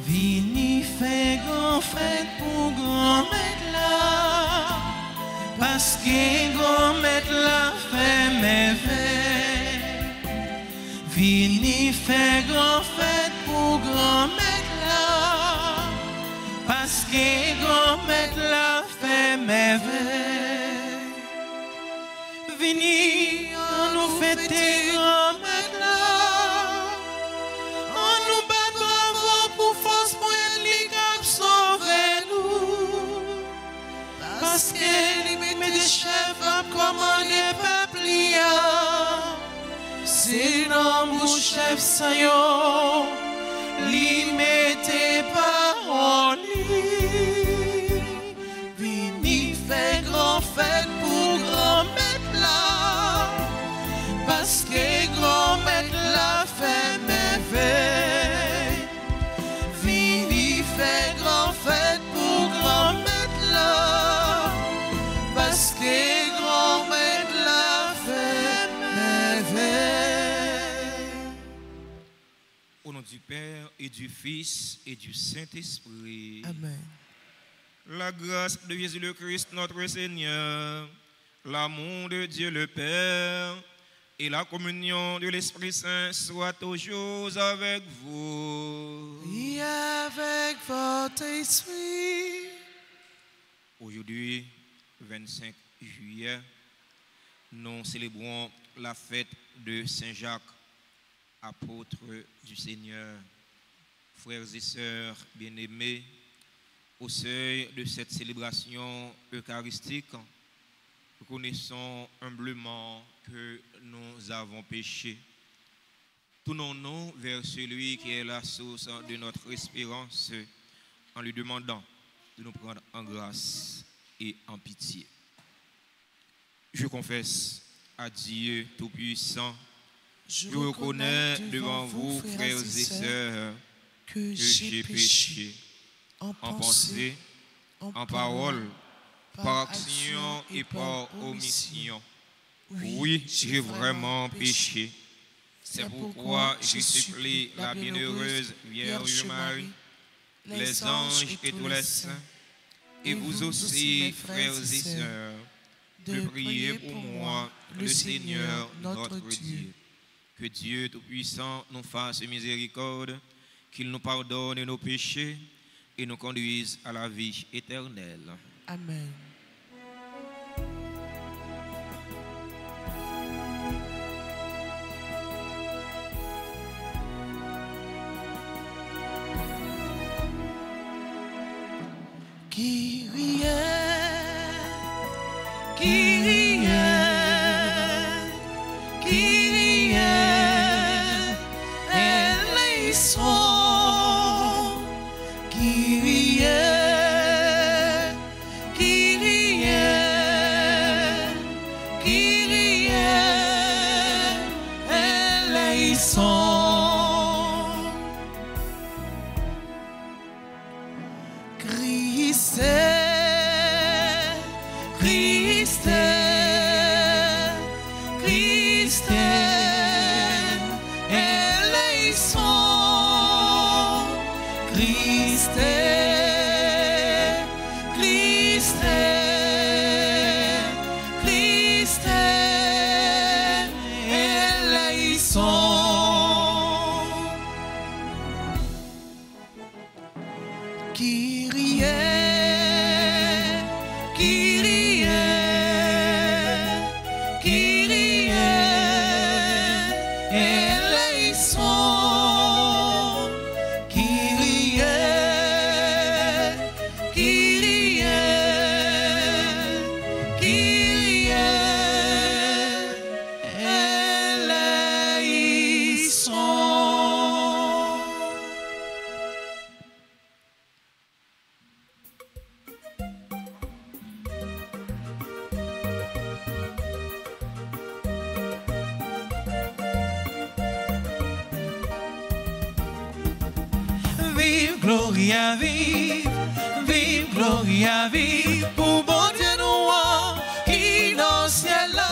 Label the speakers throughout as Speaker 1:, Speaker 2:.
Speaker 1: Vini fait grand fête pour grand maître là, parce que grand maître là fait merveille. Vini fait grand fête pour grand maître là, parce que grand maître là fait merveille. Vini on nous fêter grand maître là. Parce que les chefs a commandé peuple, c'est dans mon chef Sayon, li mette parole. Vini fait grand fête pour grand maître là, parce que grand maître là fait merveille. Vini fait grand fête pour grand maître là, parce que grand maître l'a fait merveille.
Speaker 2: Au nom du Père et du Fils et du Saint-Esprit.
Speaker 1: Amen.
Speaker 2: La grâce de Jésus le Christ, notre Seigneur, l'amour de Dieu le Père et la communion de l'Esprit Saint soient toujours avec vous.
Speaker 1: Et avec votre esprit.
Speaker 2: Aujourd'hui, 25 juillet, nous célébrons la fête de Saint Jacques, apôtre du Seigneur. Frères et sœurs bien-aimés, au seuil de cette célébration eucharistique, reconnaissons humblement que nous avons péché. Tournons-nous vers celui qui est la source de notre espérance en lui demandant de nous prendre en grâce et en pitié. Je confesse à Dieu Tout-Puissant, je reconnais devant vous, frères et sœurs, que j'ai péché en pensée, en parole, par action et par omission. Oui, j'ai vraiment péché. C'est pourquoi je supplie la bienheureuse Vierge Marie, les anges et tous les saints, et vous aussi, frères et sœurs, de prier pour moi, le Seigneur, notre Dieu. Que Dieu Tout-Puissant nous fasse miséricorde, qu'il nous pardonne nos péchés et nous conduise à la vie éternelle.
Speaker 1: Amen. Kyrie, Kyrie, Kyrie, eleison. Kyrie, Kyrie, Kyrie, eleison. Christ, Christ, Christ, eleison. Christ, Christ, Christ, eleison. Kyrie, Kyrie, Kyrie, eleison. Kyrie, Kyrie, Kyrie, eleison. Vive, Gloria, vive, vive, Gloria, vive, pour bon Dieu nous qui dans le ciel là.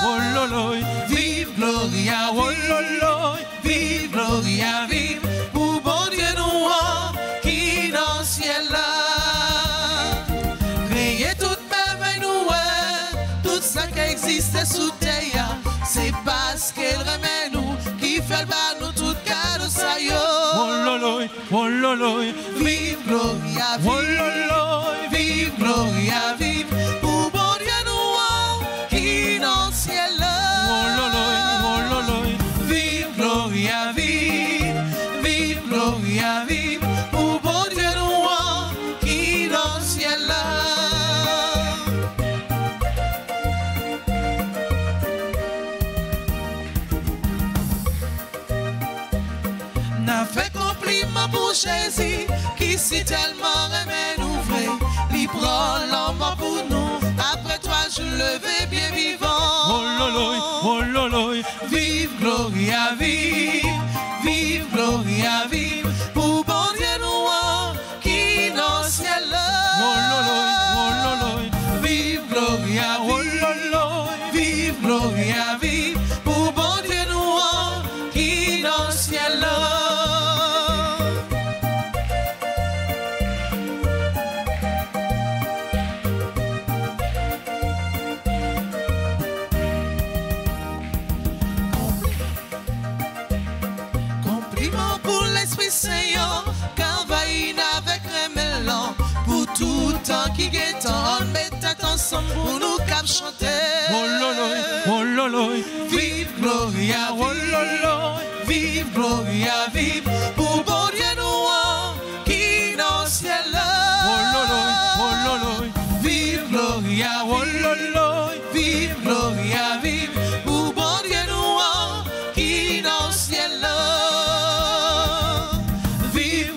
Speaker 1: Oh lolo, vive, Gloria, vive, vive, Gloria, vive, pour bon Dieu nous rester sous terre, c'est parce qu'elle remet nous, qui fait le bas nous tout cadeau ça yo. Vive Gloria, vive Gloria, vive, pour bon Dieu nous, qui dans le ciel. Vive Gloria, vive Gloria, vive, pour bon Dieu nous, qui dans le ciel. N'a fait compliment pour Jésus, qui si tellement aimé nous vrai, il prend l'homme pour nous, après toi je levé bien vivant. Vive Gloria, vive Gloria, vive, pour bon Dieu nous, qui dans le ciel. Vive Gloria, vive Gloria, vive, pour bon Dieu nous, qui dans le ciel. Seigneur, car vaïne avec remélan, pour tout temps qui guette, on met tête ensemble pour nous cap chanter. Vive Gloria, vive Gloria, vive, pour bon Dieu nous, qui dans le ciel. Vive Gloria, vive Gloria, vive, pour bon Dieu nous, qui dans le ciel.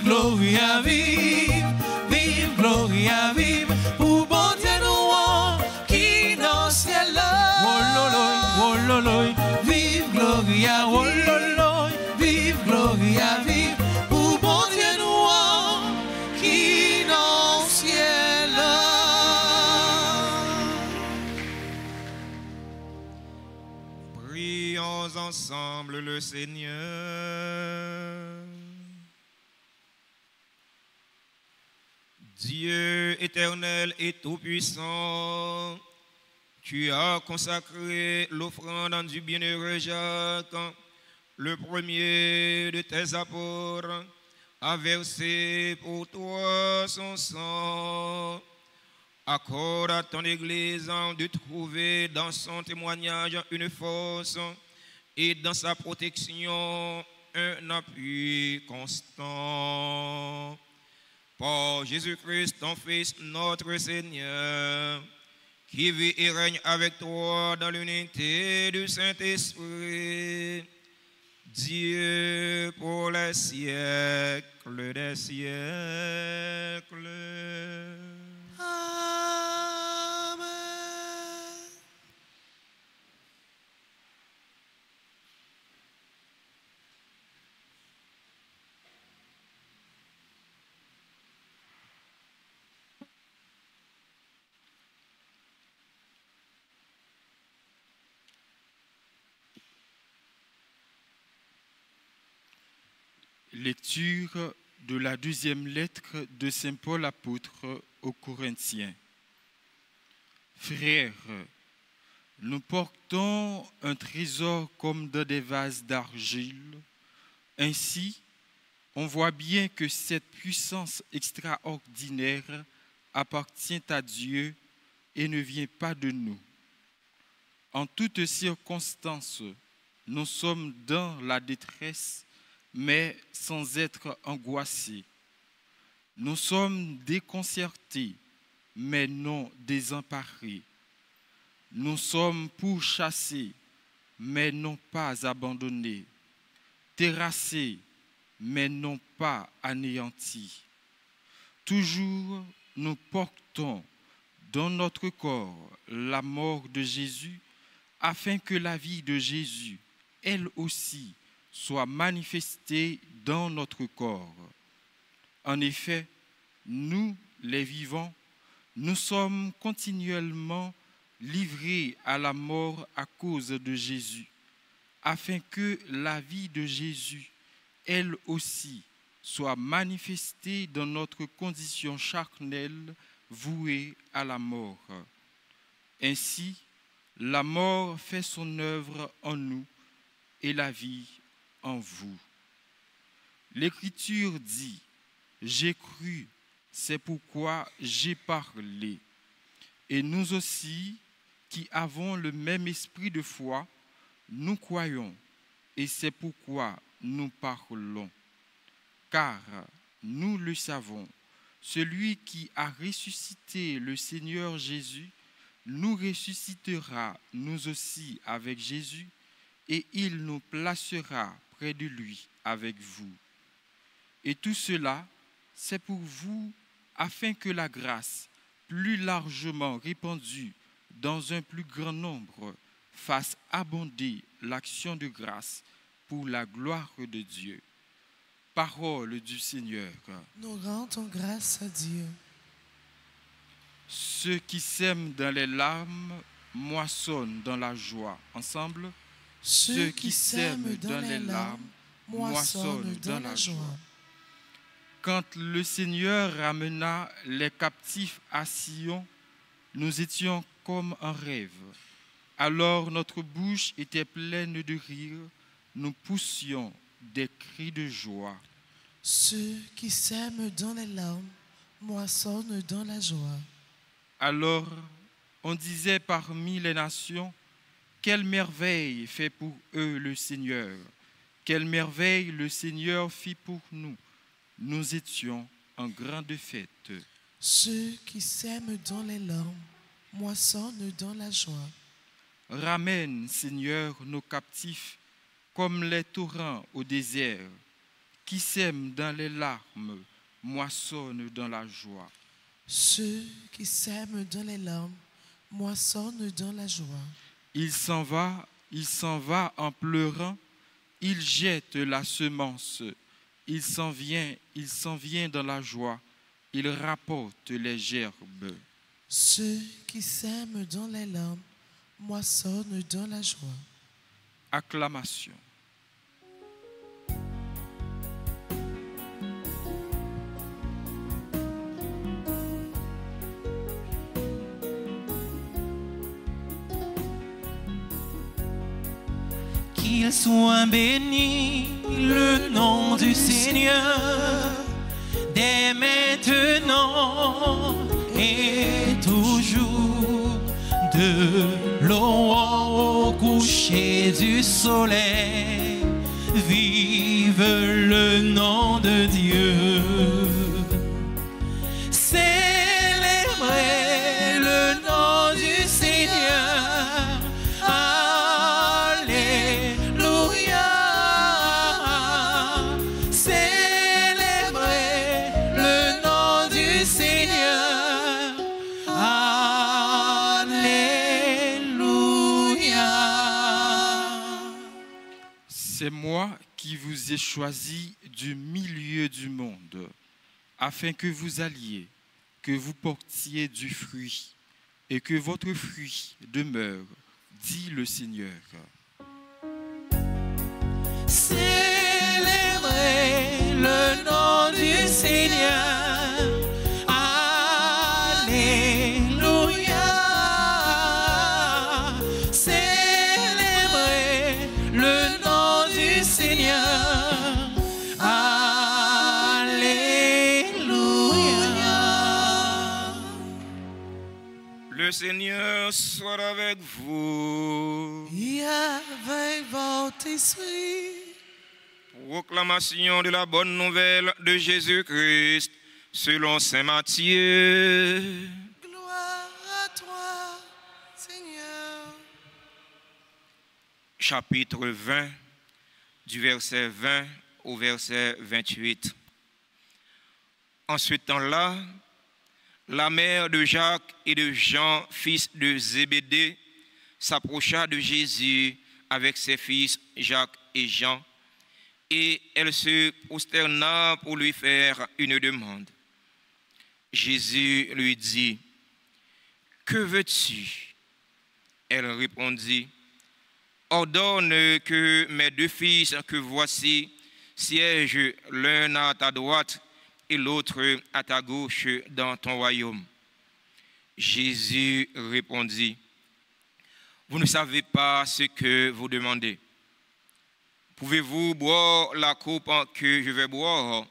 Speaker 1: Gloria, vive Gloria, vive, pour bon Dieu nous, qui dans le ciel. Vive Gloria, vive Gloria, vive, pour bon Dieu nous, qui dans le ciel.
Speaker 2: Prions ensemble le Seigneur. Dieu éternel et tout-puissant, tu as consacré l'offrande du bienheureux Jacques, le premier de tes apôtres, a versé pour toi son sang. Accorde à ton Église de trouver dans son témoignage une force et dans sa protection un appui constant. Par Jésus-Christ, ton Fils, notre Seigneur, qui vit et règne avec toi dans l'unité du Saint-Esprit, Dieu pour les siècles des siècles.
Speaker 1: Amen.
Speaker 3: Lecture de la deuxième lettre de Saint Paul apôtre aux Corinthiens. Frères, nous portons un trésor comme dans des vases d'argile. Ainsi, on voit bien que cette puissance extraordinaire appartient à Dieu et ne vient pas de nous. En toutes circonstances, nous sommes dans la détresse, mais sans être angoissés. Nous sommes déconcertés, mais non désemparés. Nous sommes pourchassés, mais non pas abandonnés. Terrassés, mais non pas anéantis. Toujours, nous portons dans notre corps la mort de Jésus, afin que la vie de Jésus, elle aussi, soit manifestée dans notre corps. En effet, nous, les vivants, nous sommes continuellement livrés à la mort à cause de Jésus, afin que la vie de Jésus, elle aussi, soit manifestée dans notre condition charnelle vouée à la mort. Ainsi, la mort fait son œuvre en nous et la vie en vous. L'Écriture dit, « J'ai cru, c'est pourquoi j'ai parlé. » Et nous aussi, qui avons le même esprit de foi, nous croyons, et c'est pourquoi nous parlons. Car nous le savons, celui qui a ressuscité le Seigneur Jésus nous ressuscitera nous aussi avec Jésus, et il nous placera près de lui avec vous. Et tout cela, c'est pour vous, afin que la grâce, plus largement répandue dans un plus grand nombre, fasse abonder l'action de grâce pour la gloire de Dieu. Parole du Seigneur.
Speaker 1: Nous rendons grâce à Dieu.
Speaker 3: Ceux qui sèment dans les larmes moissonnent dans la joie. Ensemble.
Speaker 1: Ceux qui sèment dans les larmes moissonnent dans la joie.
Speaker 3: Quand le Seigneur ramena les captifs à Sion, nous étions comme un rêve. Alors notre bouche était pleine de rire, nous poussions des cris de joie.
Speaker 1: Ceux qui sèment dans les larmes moissonnent dans la joie.
Speaker 3: Alors on disait parmi les nations, quelle merveille fait pour eux le Seigneur, quelle merveille le Seigneur fit pour nous. Nous étions en grande fête.
Speaker 1: Ceux qui sèment dans les larmes moissonnent dans la joie.
Speaker 3: Ramène, Seigneur, nos captifs comme les torrents au désert, qui sèment dans les larmes moissonnent dans la joie.
Speaker 1: Ceux qui sèment dans les larmes moissonnent dans la joie.
Speaker 3: Il s'en va en pleurant, il jette la semence. Il s'en vient dans la joie, il rapporte les gerbes.
Speaker 1: Ceux qui sèment dans les larmes moissonnent dans la joie.
Speaker 3: Acclamation.
Speaker 4: Qu'il soit béni le nom du Seigneur, dès maintenant et toujours, de l'aurore au coucher du soleil, vive le nom de Dieu. Célébrez le nom du Seigneur.
Speaker 3: C'est moi qui vous ai choisi du milieu du monde, afin que vous alliez, que vous portiez du fruit, et que votre fruit demeure, dit le Seigneur.
Speaker 4: Célébrez le nom du Seigneur. Alléluia. Célébrez le nom du Seigneur. Alléluia.
Speaker 2: Le Seigneur soit avec vous.
Speaker 1: Et avec votre esprit.
Speaker 2: Proclamation de la bonne nouvelle de Jésus-Christ selon saint Matthieu.
Speaker 1: Gloire à toi, Seigneur.
Speaker 2: Chapitre 20, du verset 20 au verset 28. En ce temps-là, la mère de Jacques et de Jean, fils de Zébédée, s'approcha de Jésus avec ses fils Jacques et Jean, et elle se prosterna pour lui faire une demande. Jésus lui dit, « Que veux-tu » Elle répondit, « Ordonne que mes deux fils que voici siègent l'un à ta droite et l'autre à ta gauche dans ton royaume. » Jésus répondit, « vous ne savez pas ce que vous demandez. Pouvez-vous boire la coupe que je vais boire?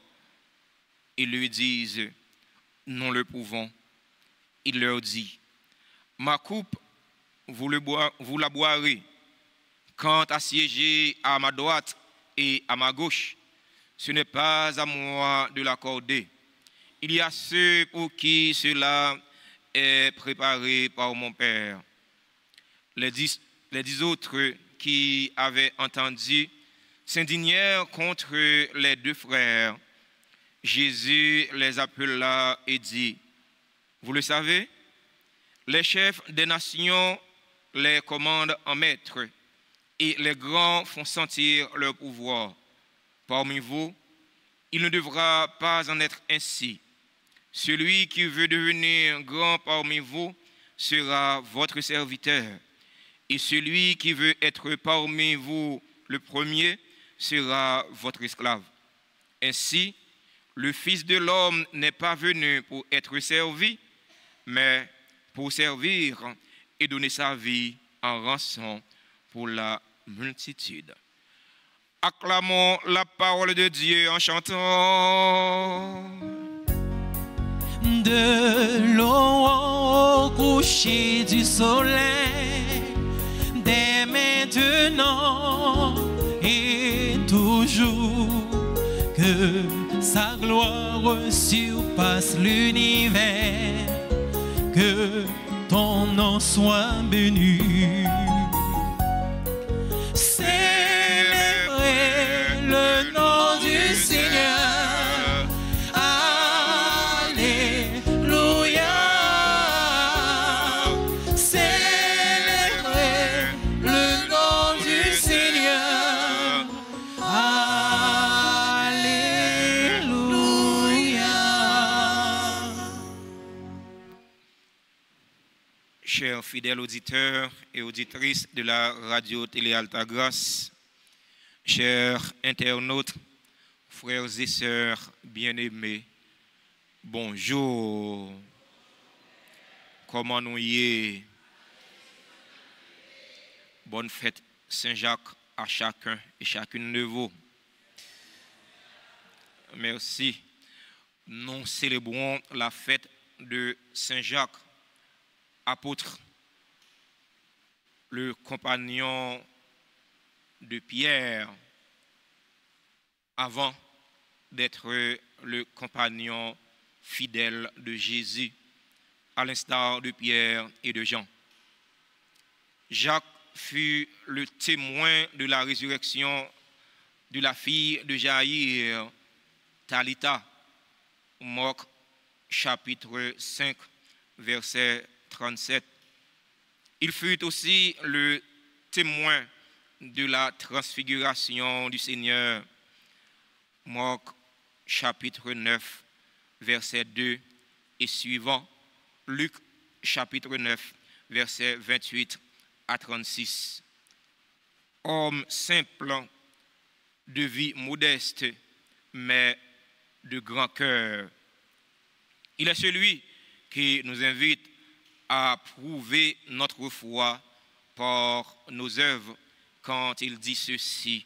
Speaker 2: Ils lui disent, nous le pouvons. Il leur dit, ma coupe, vous la boirez. Quant à siéger à ma droite et à ma gauche, ce n'est pas à moi de l'accorder. Il y a ceux pour qui cela est préparé par mon Père. Les dix autres qui avaient entendu s'indignèrent contre les deux frères. Jésus les appela et dit, vous le savez, les chefs des nations les commandent en maître et les grands font sentir leur pouvoir. Parmi vous, il ne devra pas en être ainsi. Celui qui veut devenir grand parmi vous sera votre serviteur. Et celui qui veut être parmi vous le premier sera votre esclave. Ainsi, le Fils de l'homme n'est pas venu pour être servi, mais pour servir et donner sa vie en rançon pour la multitude. Acclamons la parole de Dieu en chantant.
Speaker 4: De l'aurore au coucher du soleil, dès maintenant et toujours, que sa gloire surpasse l'univers, que ton nom soit béni. Célébrez le nom du Seigneur.
Speaker 2: Chers fidèles auditeurs et auditrices de la radio-télé Altagrace, chers internautes, frères et sœurs bien-aimés, bonjour. Comment nous y est? Bonne fête Saint-Jacques à chacun et chacune de vous. Merci. Nous célébrons la fête de Saint-Jacques, apôtre, le compagnon de Pierre, avant d'être le compagnon fidèle de Jésus, à l'instar de Pierre et de Jean. Jacques fut le témoin de la résurrection de la fille de Jaïr, Talitha, Marc chapitre 5, verset 37. Il fut aussi le témoin de la transfiguration du Seigneur. Marc chapitre 9, verset 2 et suivant. Luc chapitre 9, verset 28 à 36. Homme simple, de vie modeste, mais de grand cœur. Il est celui qui nous invite à prouver notre foi par nos œuvres quand il dit ceci.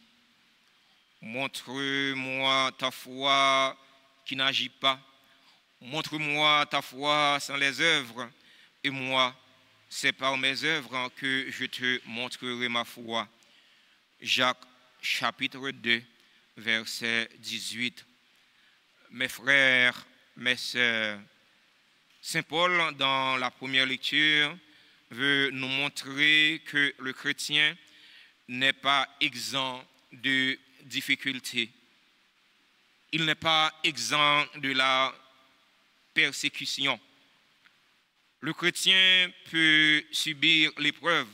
Speaker 2: Montre-moi ta foi qui n'agit pas. Montre-moi ta foi sans les œuvres. Et moi, c'est par mes œuvres que je te montrerai ma foi. Jacques chapitre 2, verset 18. Mes frères, mes sœurs, Saint Paul, dans la première lecture, veut nous montrer que le chrétien n'est pas exempt de difficultés. Il n'est pas exempt de la persécution. Le chrétien peut subir l'épreuve,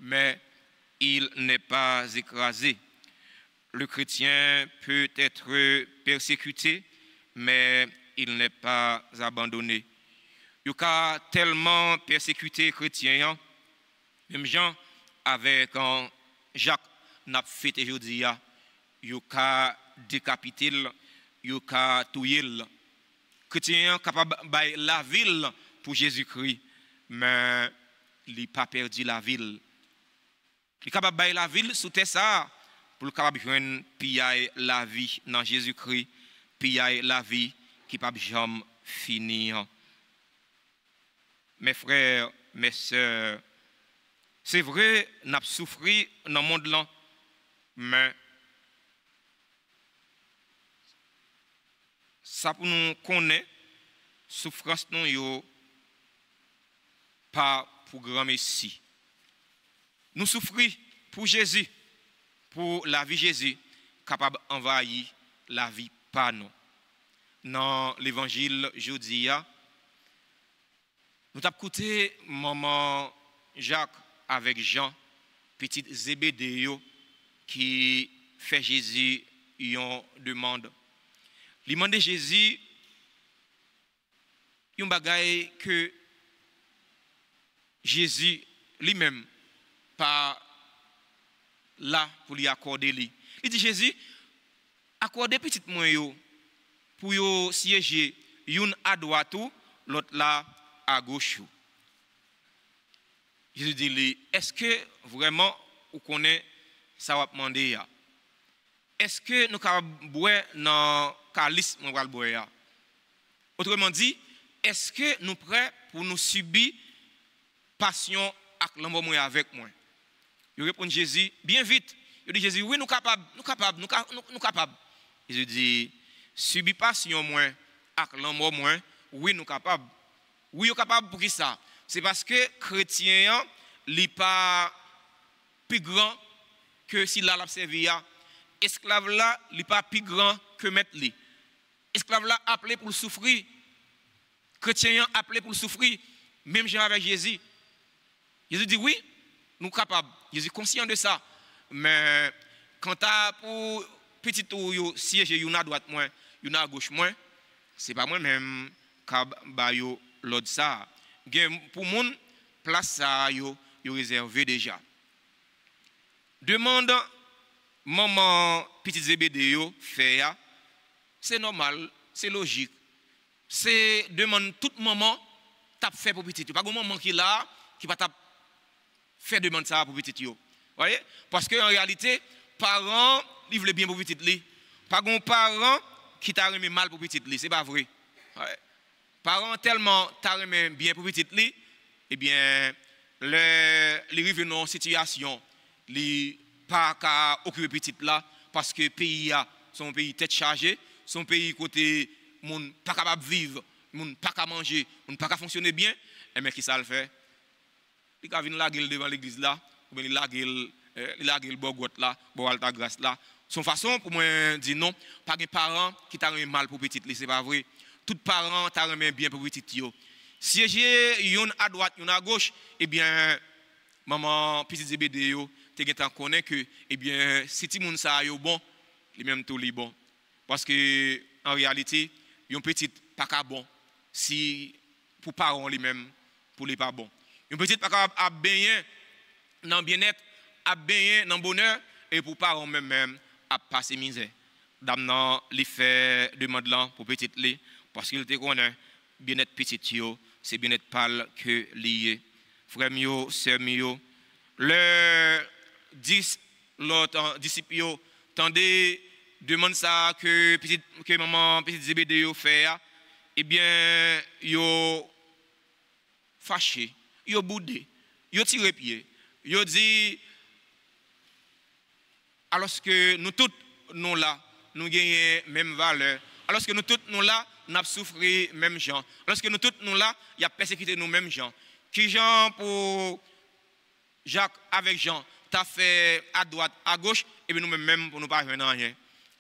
Speaker 2: mais il n'est pas écrasé. Le chrétien peut être persécuté, mais il n'est pas abandonné. Il y a tellement persécuté chrétien, même gens avec Jacques n'a fait aujourd'hui, il y a décapité, il y a tué. Chrétien capable de la ville pour Jésus-Christ, mais il n'a pas perdu la ville Il est capable de bailler la ville sous terre ça pour capable joindre piller la vie dans Jésus-Christ, piller la vie qui pas jamais finir. Mes frères, mes sœurs, c'est vrai, nous avons souffert dans le monde là, mais ça pour nous connaître, souffrance non yo pas pour grand Messie. Nous souffrons pour Jésus, pour la vie de Jésus, capable d'envahir la vie par nous. Dans l'évangile jeudi, nous avons écouté maman Jacques avec Jean, petit Zébédéo, qui fait Jésus une demande. Il demande à Jésus un bagage que Jésus lui-même pas là pour lui accorder lui. Il dit Jésus accordez petit moi yo pour yo siéger une à droite l'autre là à gauche. Jésus dit lui est-ce que vraiment vous connaissez ça va demander ya? Est-ce que nous capable boire dans calice mon va boire? Autrement dit, est-ce que nous prêts pour nous subir passion avec l'amour avec moi? Il répond Jésus bien vite. Il dit Jésus oui nous capables. Jésus dit subir passion moi avec l'amour moi, oui nous capables. Oui nous capables pour qui ça? C'est parce que chrétien n'est pas plus grand que s'il l'a servi. Esclave là, il n'est pas plus grand que maître li. Esclave là appelé pour souffrir. Chrétien appelé pour souffrir. Même genre avec Jésus. Jésus dit oui, nous sommes capables. Jésus est conscient de ça. Mais quand tu as pour petit ou siéger à droite moins, à gauche moins, ce n'est pas moi-même qui ai l'autre ça. Pour mon place ça yo réservé déjà. Demande maman petit Zébédéo fait, c'est normal, c'est logique. C'est demande tout maman t'a fait pour petit. Pas un maman qui là qui va t'a faire demande ça pour petit yo. Voyez? Parce que en réalité, parents ils veulent bien pour petit li. Pas un parent qui t'a remis mal pour petit li, c'est pas vrai. Ouais. Parents tellement t'a remis bien pour petit li, eh bien les revenus en situation, les pas qu'à occuper petit là parce que pays a son pays tête chargée, son pays côté moun pas capable vivre, moun pas capable manger, moun pas capable fonctionner bien, et mais qui ça le fait? Il va venir la gueule devant l'église là, ou bien la gueule bogot là, boire ta grâce là. Son façon pour moi dire non, pas de parents qui t'a remis mal pour petit, c'est pas vrai. Tout parents t'a remis bien pour petit yo. Si j'ai une à droite, une à gauche, eh bien maman petit Zébédéo tu connais que eh bien si ti moun sa yo bon les mêmes tout les bon parce que en réalité yon petit pas ka bon si pour parents les mêmes pour les pas bon yon petit pas ka a baigner dans bien-être a baigner dans bonheur et pour parents même a passer misère dame nan li fait demande là pour petit li parce qu'il te connaît bien-être petit yo c'est bien-être pâle que lié frère mio sœur mio le 10 l'autre disciple tendez demande ça que maman petit Zébédéo fait eh bien yo fâché yo boudé yo tiré pied yo dit alors que nous tous nous là nous gagnons même valeur alors que nous tous nous là n'a souffert même gens alors que nous tous nous là il y a persécuté nous mêmes gens qui gens pour Jacques avec Jean t'as fait à droite à gauche et bien nous même pour nous pas faire rien.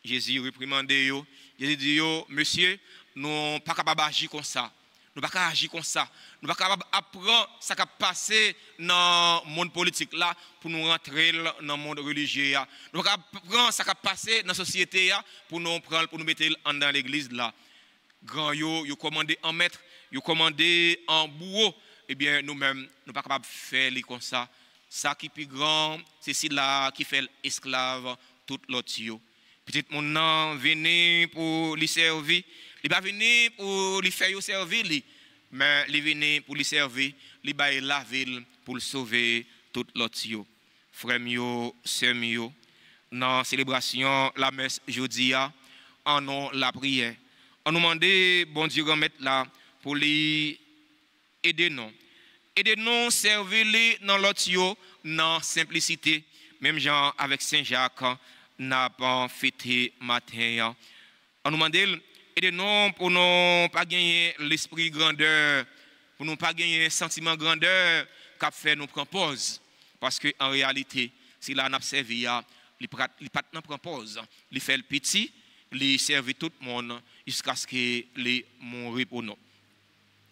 Speaker 2: Jésus réprimandé yo, Jésus dit yo monsieur nous pas capable agir comme ça. Nous pas capable agir comme ça. Nous pas capable apprendre ça qui passé dans le monde politique là pour nous rentrer dans le monde religieux là. Nous pas apprendre ça qui passé dans la société là pour nous prendre pour nous mettre dans l'église là. Grand yo commandé en maître, yo commandé en bourreau et bien nous même nous pas capable faire comme ça. Ça qui est plus grand, c'est celui-là qui fait l'esclave tout l'autre. Peut-être mon nom venu pour lui servir. Il va venir pour lui faire servir, mais il venu pour lui servir. Il va la ville pour le sauver tout l'autre. frères mio, sœurs mio, dans la célébration, la messe jeudi, en nous la prière. On nous demande, bon Dieu, remettre là pour les aider nous. Aider-nous, servir-les dans l'autre, dans la simplicité. Même genre avec Saint-Jacques, n'a pas fêté matin. On nous demande, aidez-nous pour ne pas gagner l'esprit grandeur, pour ne pas gagner un sentiment grandeur qu'a fait nous prendre pause. Parce qu'en réalité, si là, on a servi, il ne prend pause. Il fait le petit, il servi tout le monde jusqu'à ce qu'il mourra pour nous.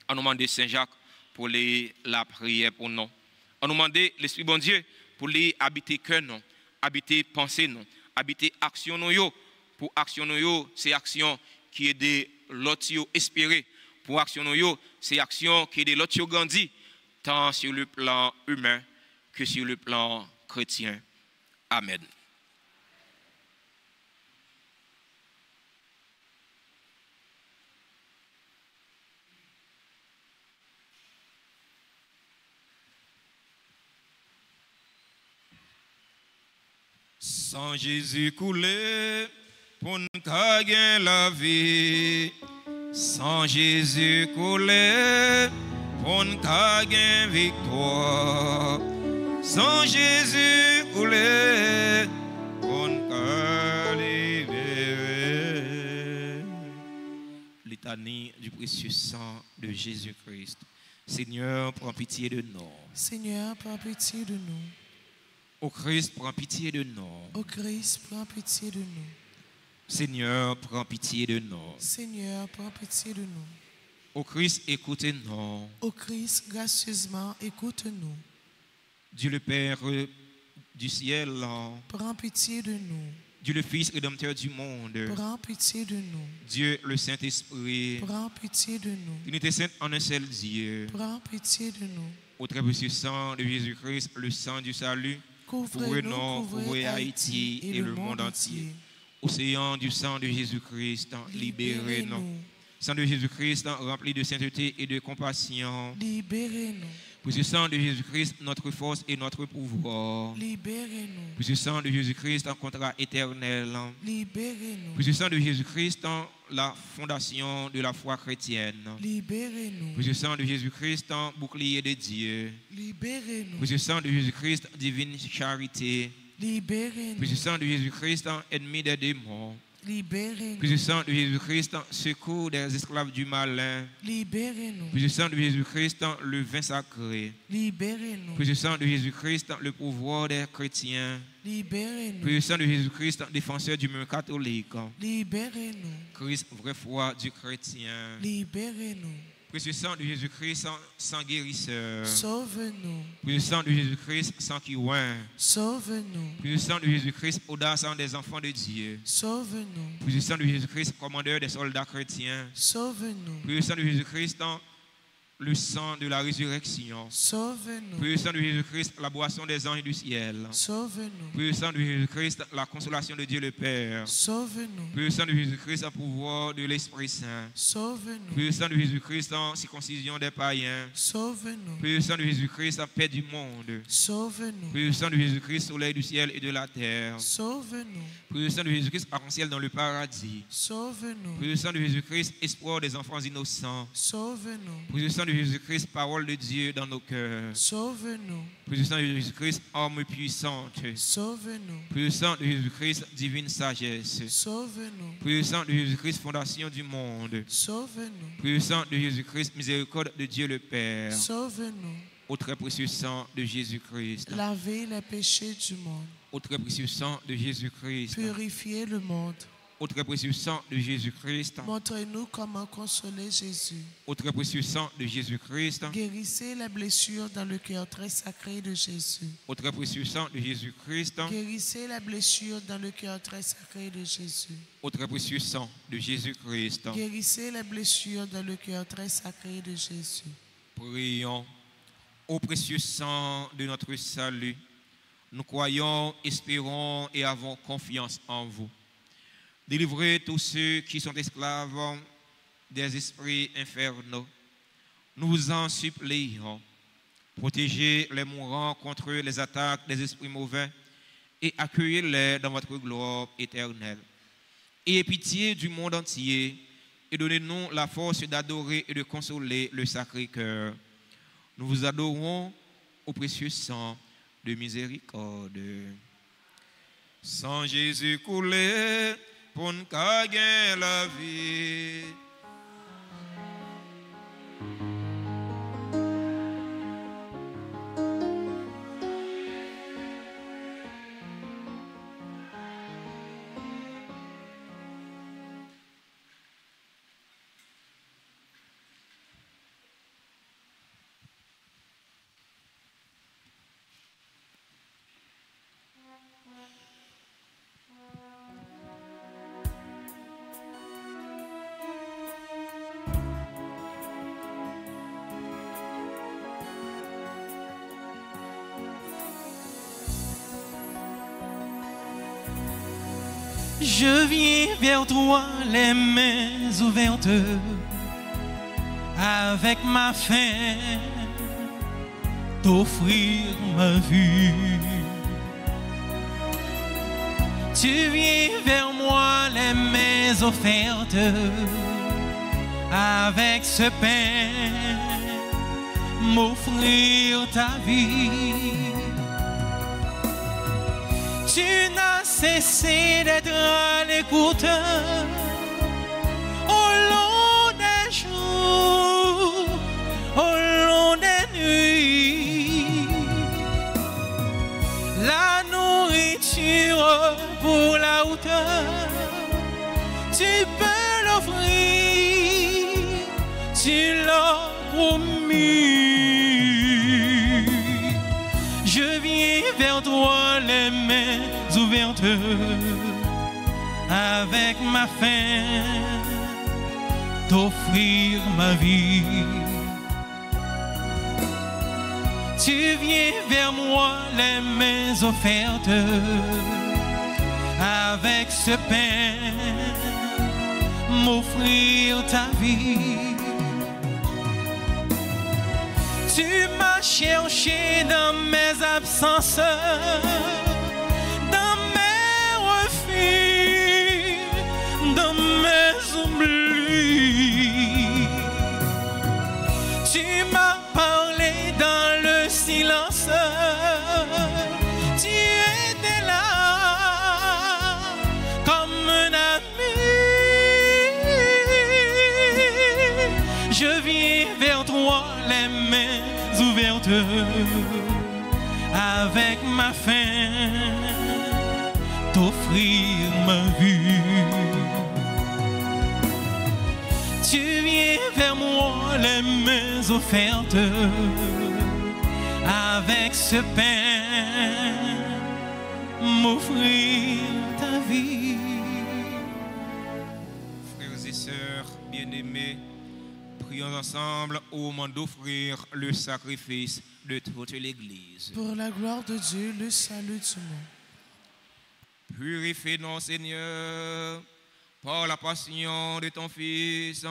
Speaker 2: On nous demande Saint-Jacques pour la prière pour nous. On nous demande l'Esprit bon Dieu pour les habiter cœur nous, habiter pensée nous, habiter action nous. Pour action nous, c'est action qui aide l'autre espérer. Pour action nous, c'est action qui aide l'autre grandir, tant sur le plan humain que sur le plan chrétien. Amen.
Speaker 5: Sans Jésus coulé, pour nous gagner la vie. Sans Jésus coulé, pour nous gagner victoire. Sans Jésus coulé, pour nous gagner libérer.
Speaker 2: Litanie du précieux sang de Jésus-Christ. Seigneur, prends pitié de nous.
Speaker 1: Seigneur, prends pitié de nous.
Speaker 2: Ô Christ, prends pitié de nous.
Speaker 1: Ô Christ, prends pitié de nous.
Speaker 2: Seigneur, prends pitié de nous.
Speaker 1: Seigneur, prends pitié de nous.
Speaker 2: Ô Christ, écoutez-nous.
Speaker 1: Ô Christ, gracieusement, écoute-nous.
Speaker 2: Dieu le Père du ciel,
Speaker 1: Prends pitié de nous.
Speaker 2: Dieu le Fils rédempteur du monde,
Speaker 1: Prends pitié de nous.
Speaker 2: Dieu le Saint-Esprit,
Speaker 1: Prends pitié de nous.
Speaker 2: unité sainte en un seul Dieu.
Speaker 1: Prends pitié de nous.
Speaker 2: Au très précieux sang de Jésus-Christ, le sang du salut, couvrez-nous, couvrez Haïti et le monde entier. Océan du sang de Jésus-Christ, libérez-nous. Sang de Jésus-Christ, rempli de sainteté et de compassion.
Speaker 1: Libérez-nous.
Speaker 2: Précieux sang de Jésus-Christ, notre force et notre pouvoir.
Speaker 1: Libérez-nous.
Speaker 2: Précieux sang de Jésus-Christ, contrat éternel.
Speaker 1: Libérez-nous.
Speaker 2: Précieux sang de Jésus-Christ, la fondation de la foi chrétienne.
Speaker 1: Libérez-nous.
Speaker 2: Précieux sang de Jésus-Christ, bouclier de Dieu.
Speaker 1: Libérez-nous.
Speaker 2: Précieux sang de Jésus-Christ, divine charité.
Speaker 1: Libérez-nous.
Speaker 2: Précieux sang de Jésus-Christ, ennemi des démons.
Speaker 1: Libérez-nous.
Speaker 2: Précieux sang de Jésus-Christ, secours des esclaves du malin.
Speaker 1: Libérez-nous.
Speaker 2: Précieux sang de Jésus-Christ, le vin sacré.
Speaker 1: Libérez-nous.
Speaker 2: Précieux sang de Jésus-Christ, le pouvoir des chrétiens.
Speaker 1: Libérez-nous.
Speaker 2: Précieux sang de Jésus-Christ, défenseur du monde catholique.
Speaker 1: Libérez-nous.
Speaker 2: Christ, vraie foi du chrétien.
Speaker 1: Libérez-nous.
Speaker 2: Précieux sang de Jésus-Christ, sang guérisseur.
Speaker 1: Sauve-nous.
Speaker 2: Précieux sang de Jésus-Christ, sang qui oint.
Speaker 1: Sauve-nous.
Speaker 2: Précieux sang de Jésus-Christ, audace des enfants de Dieu.
Speaker 1: Sauve-nous.
Speaker 2: Précieux sang de Jésus-Christ, commandeur des soldats chrétiens.
Speaker 1: Sauve-nous.
Speaker 2: Précieux sang de Jésus-Christ, le sang de la résurrection.
Speaker 1: Sauve-nous.
Speaker 2: Précieux sang de Jésus-Christ, la boisson des anges du ciel.
Speaker 1: Sauve-nous.
Speaker 2: Précieux sang de Jésus-Christ, la consolation de Dieu le Père.
Speaker 1: Sauve-nous.
Speaker 2: Précieux sang de Jésus-Christ, le pouvoir de l'Esprit Saint.
Speaker 1: Sauve-nous.
Speaker 2: Précieux sang de Jésus-Christ, circoncision des païens.
Speaker 1: Sauve-nous.
Speaker 2: Précieux sang de Jésus-Christ, paix du monde.
Speaker 1: Sauve-nous.
Speaker 2: Précieux sang de Jésus-Christ, soleil du ciel et de la terre.
Speaker 1: Sauve-nous.
Speaker 2: Précieux sang de Jésus-Christ, arc-en-ciel dans le paradis.
Speaker 1: Sauve-nous.
Speaker 2: Précieux sang de Jésus-Christ, espoir des enfants innocents.
Speaker 1: Sauve-nous.
Speaker 2: Précieux sang de Jésus-Christ, parole de Dieu dans nos cœurs.
Speaker 1: Sauve-nous.
Speaker 2: Précieux sang de Jésus-Christ, arme puissante.
Speaker 1: Sauve-nous.
Speaker 2: Précieux sang de Jésus-Christ, divine sagesse.
Speaker 1: Sauve-nous.
Speaker 2: Précieux sang de Jésus-Christ, fondation du monde.
Speaker 1: Sauve-nous.
Speaker 2: Précieux sang de Jésus-Christ, miséricorde de Dieu le Père.
Speaker 1: Sauve-nous.
Speaker 2: Au très précieux sang de Jésus-Christ.
Speaker 1: Lavez les péchés du monde.
Speaker 2: Au très précieux sang de Jésus-Christ.
Speaker 1: Purifiez le monde.
Speaker 2: Au très précieux sang de Jésus-Christ.
Speaker 1: Montrez-nous comment consoler Jésus.
Speaker 2: Au très précieux sang de Jésus-Christ.
Speaker 1: Guérissez les blessures dans le cœur très sacré de Jésus.
Speaker 2: Au très précieux sang de Jésus-Christ.
Speaker 1: Guérissez les blessures dans le cœur très sacré de Jésus.
Speaker 2: Au très précieux sang de Jésus-Christ.
Speaker 1: Guérissez les blessures dans le cœur très sacré de Jésus.
Speaker 2: Prions. Au précieux sang de notre salut, nous croyons, espérons et avons confiance en vous. Délivrez tous ceux qui sont esclaves des esprits infernaux. Nous vous en supplions. Protégez les mourants contre les attaques des esprits mauvais et accueillez-les dans votre gloire éternelle. Ayez pitié du monde entier et donnez-nous la force d'adorer et de consoler le Sacré-Cœur. Nous vous adorons au précieux sang de miséricorde. Sang Jésus coulé pour nous gagner la vie.
Speaker 4: Je viens vers toi les mains ouvertes, avec ma faim, t'offrir ma vie. Tu viens vers moi les mains offertes, avec ce pain, m'offrir ta vie. Tu n'as cessé d'être à l'écoute au long des jours, au long des nuits. La nourriture pour la hauteur, tu peux l'offrir, tu l'as promis. Je viens vers toi les mains ouvertes, avec ma faim, t'offrir ma vie. Tu viens vers moi les mains offertes, avec ce pain, m'offrir ta vie. Tu m'as cherché dans mes absences, dans mes refus, dans mes oublis. Tu m'as parlé dans le silence, tu étais là comme un ami. Je viens vers toi les mains ouvertes, avec ma faim, t'offrir ma vie. Tu viens vers moi les mains offertes, avec ce pain, m'offrir ta vie.
Speaker 2: Frères et sœurs bien-aimés, prions ensemble au moment d'offrir le sacrifice de toute l'Église.
Speaker 1: Pour la gloire de Dieu, le salut du monde.
Speaker 2: Purifie-nous, Seigneur, par la passion de ton Fils,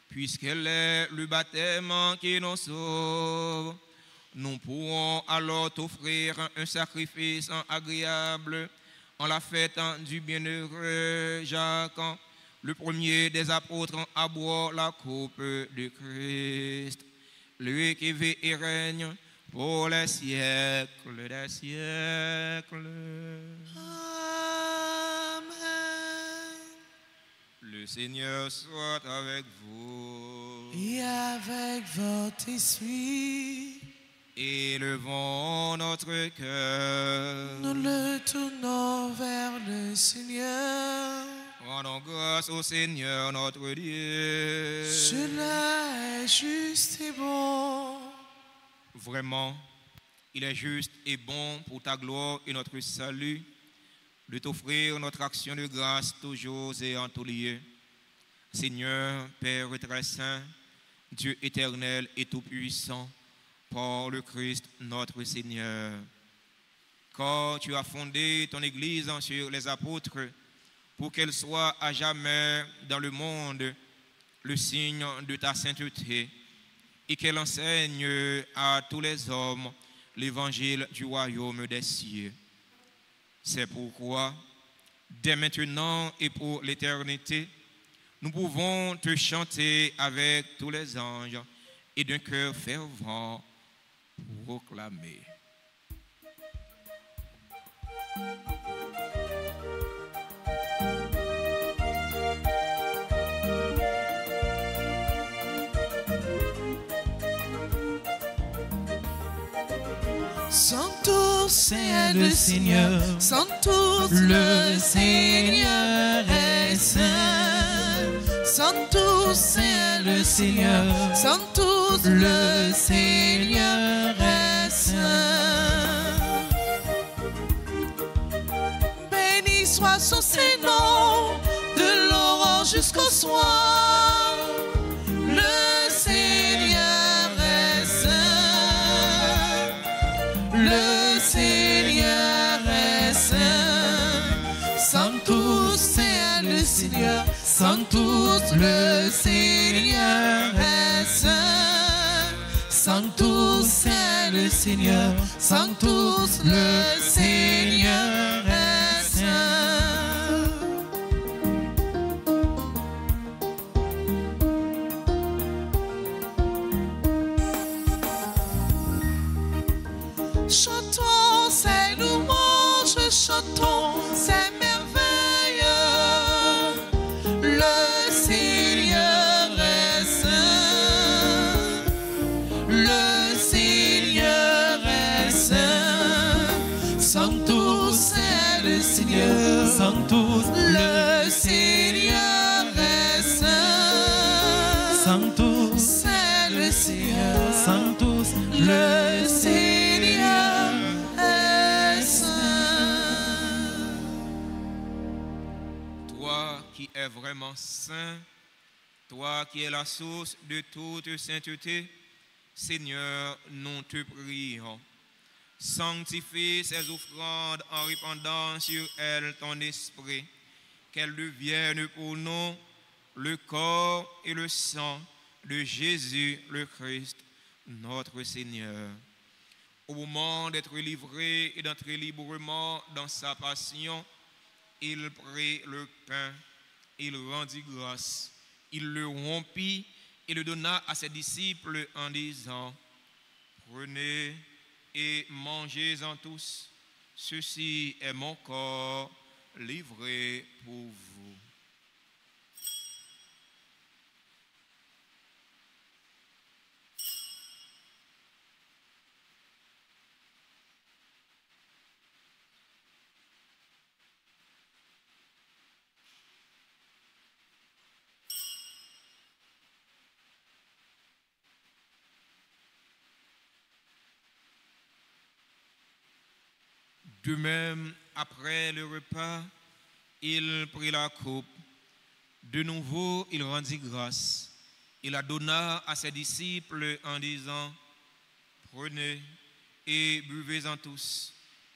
Speaker 2: puisqu'elle est le baptême qui nous sauve. Nous pourrons alors t'offrir un sacrifice agréable en la fête du bienheureux Jacques, le premier des apôtres à boire la coupe de Christ, lui qui vit et règne pour les siècles des siècles.
Speaker 1: Amen.
Speaker 2: Le Seigneur soit avec vous.
Speaker 1: Et avec votre esprit,
Speaker 2: Élevons notre cœur.
Speaker 1: nous le tournons vers le Seigneur.
Speaker 2: Rendons grâce au Seigneur notre Dieu.
Speaker 1: Cela est juste et bon.
Speaker 2: Vraiment, il est juste et bon pour ta gloire et notre salut de t'offrir notre action de grâce toujours et en tout lieu. Seigneur, Père très saint, Dieu éternel et tout-puissant, par le Christ notre Seigneur. Car tu as fondé ton Église sur les apôtres pour qu'elle soit à jamais dans le monde le signe de ta sainteté. et qu'elle enseigne à tous les hommes l'évangile du royaume des cieux. C'est pourquoi, dès maintenant et pour l'éternité, nous pouvons te chanter avec tous les anges et d'un cœur fervent proclamer.
Speaker 1: Sanctus c'est le Seigneur, Sanctus le Seigneur est saint. Sanctus c'est le Seigneur, Sanctus le Seigneur est saint. Béni soit son Saint-Nom, de l'aurore jusqu'au soir. Le Seigneur est saint. Le Seigneur est saint. Sanctus c'est le Seigneur, Sanctus le Seigneur est saint. Sanctus c'est le Seigneur, Sanctus le Seigneur est saint. Chantons ses louanges, chantons ses merveilles. Le Seigneur est saint. Le Seigneur est saint. Sanctus c'est le Seigneur. Sanctus le Seigneur est saint. Sanctus c'est le Seigneur. Sanctus le Seigneur est saint.
Speaker 2: Toi qui es vraiment saint, toi qui es la source de toute sainteté, Seigneur, nous te prions. Sanctifie ces offrandes en répandant sur elles ton esprit, qu'elles deviennent pour nous le corps et le sang de Jésus le Christ, notre Seigneur. Au moment d'être livré et d'entrer librement dans sa passion, il prit le pain, il rendit grâce, il le rompit et le donna à ses disciples en disant: prenez et mangez-en tous, ceci est mon corps livré pour vous. De même, après le repas, il prit la coupe. De nouveau, il rendit grâce. Il la donna à ses disciples en disant: prenez et buvez-en tous,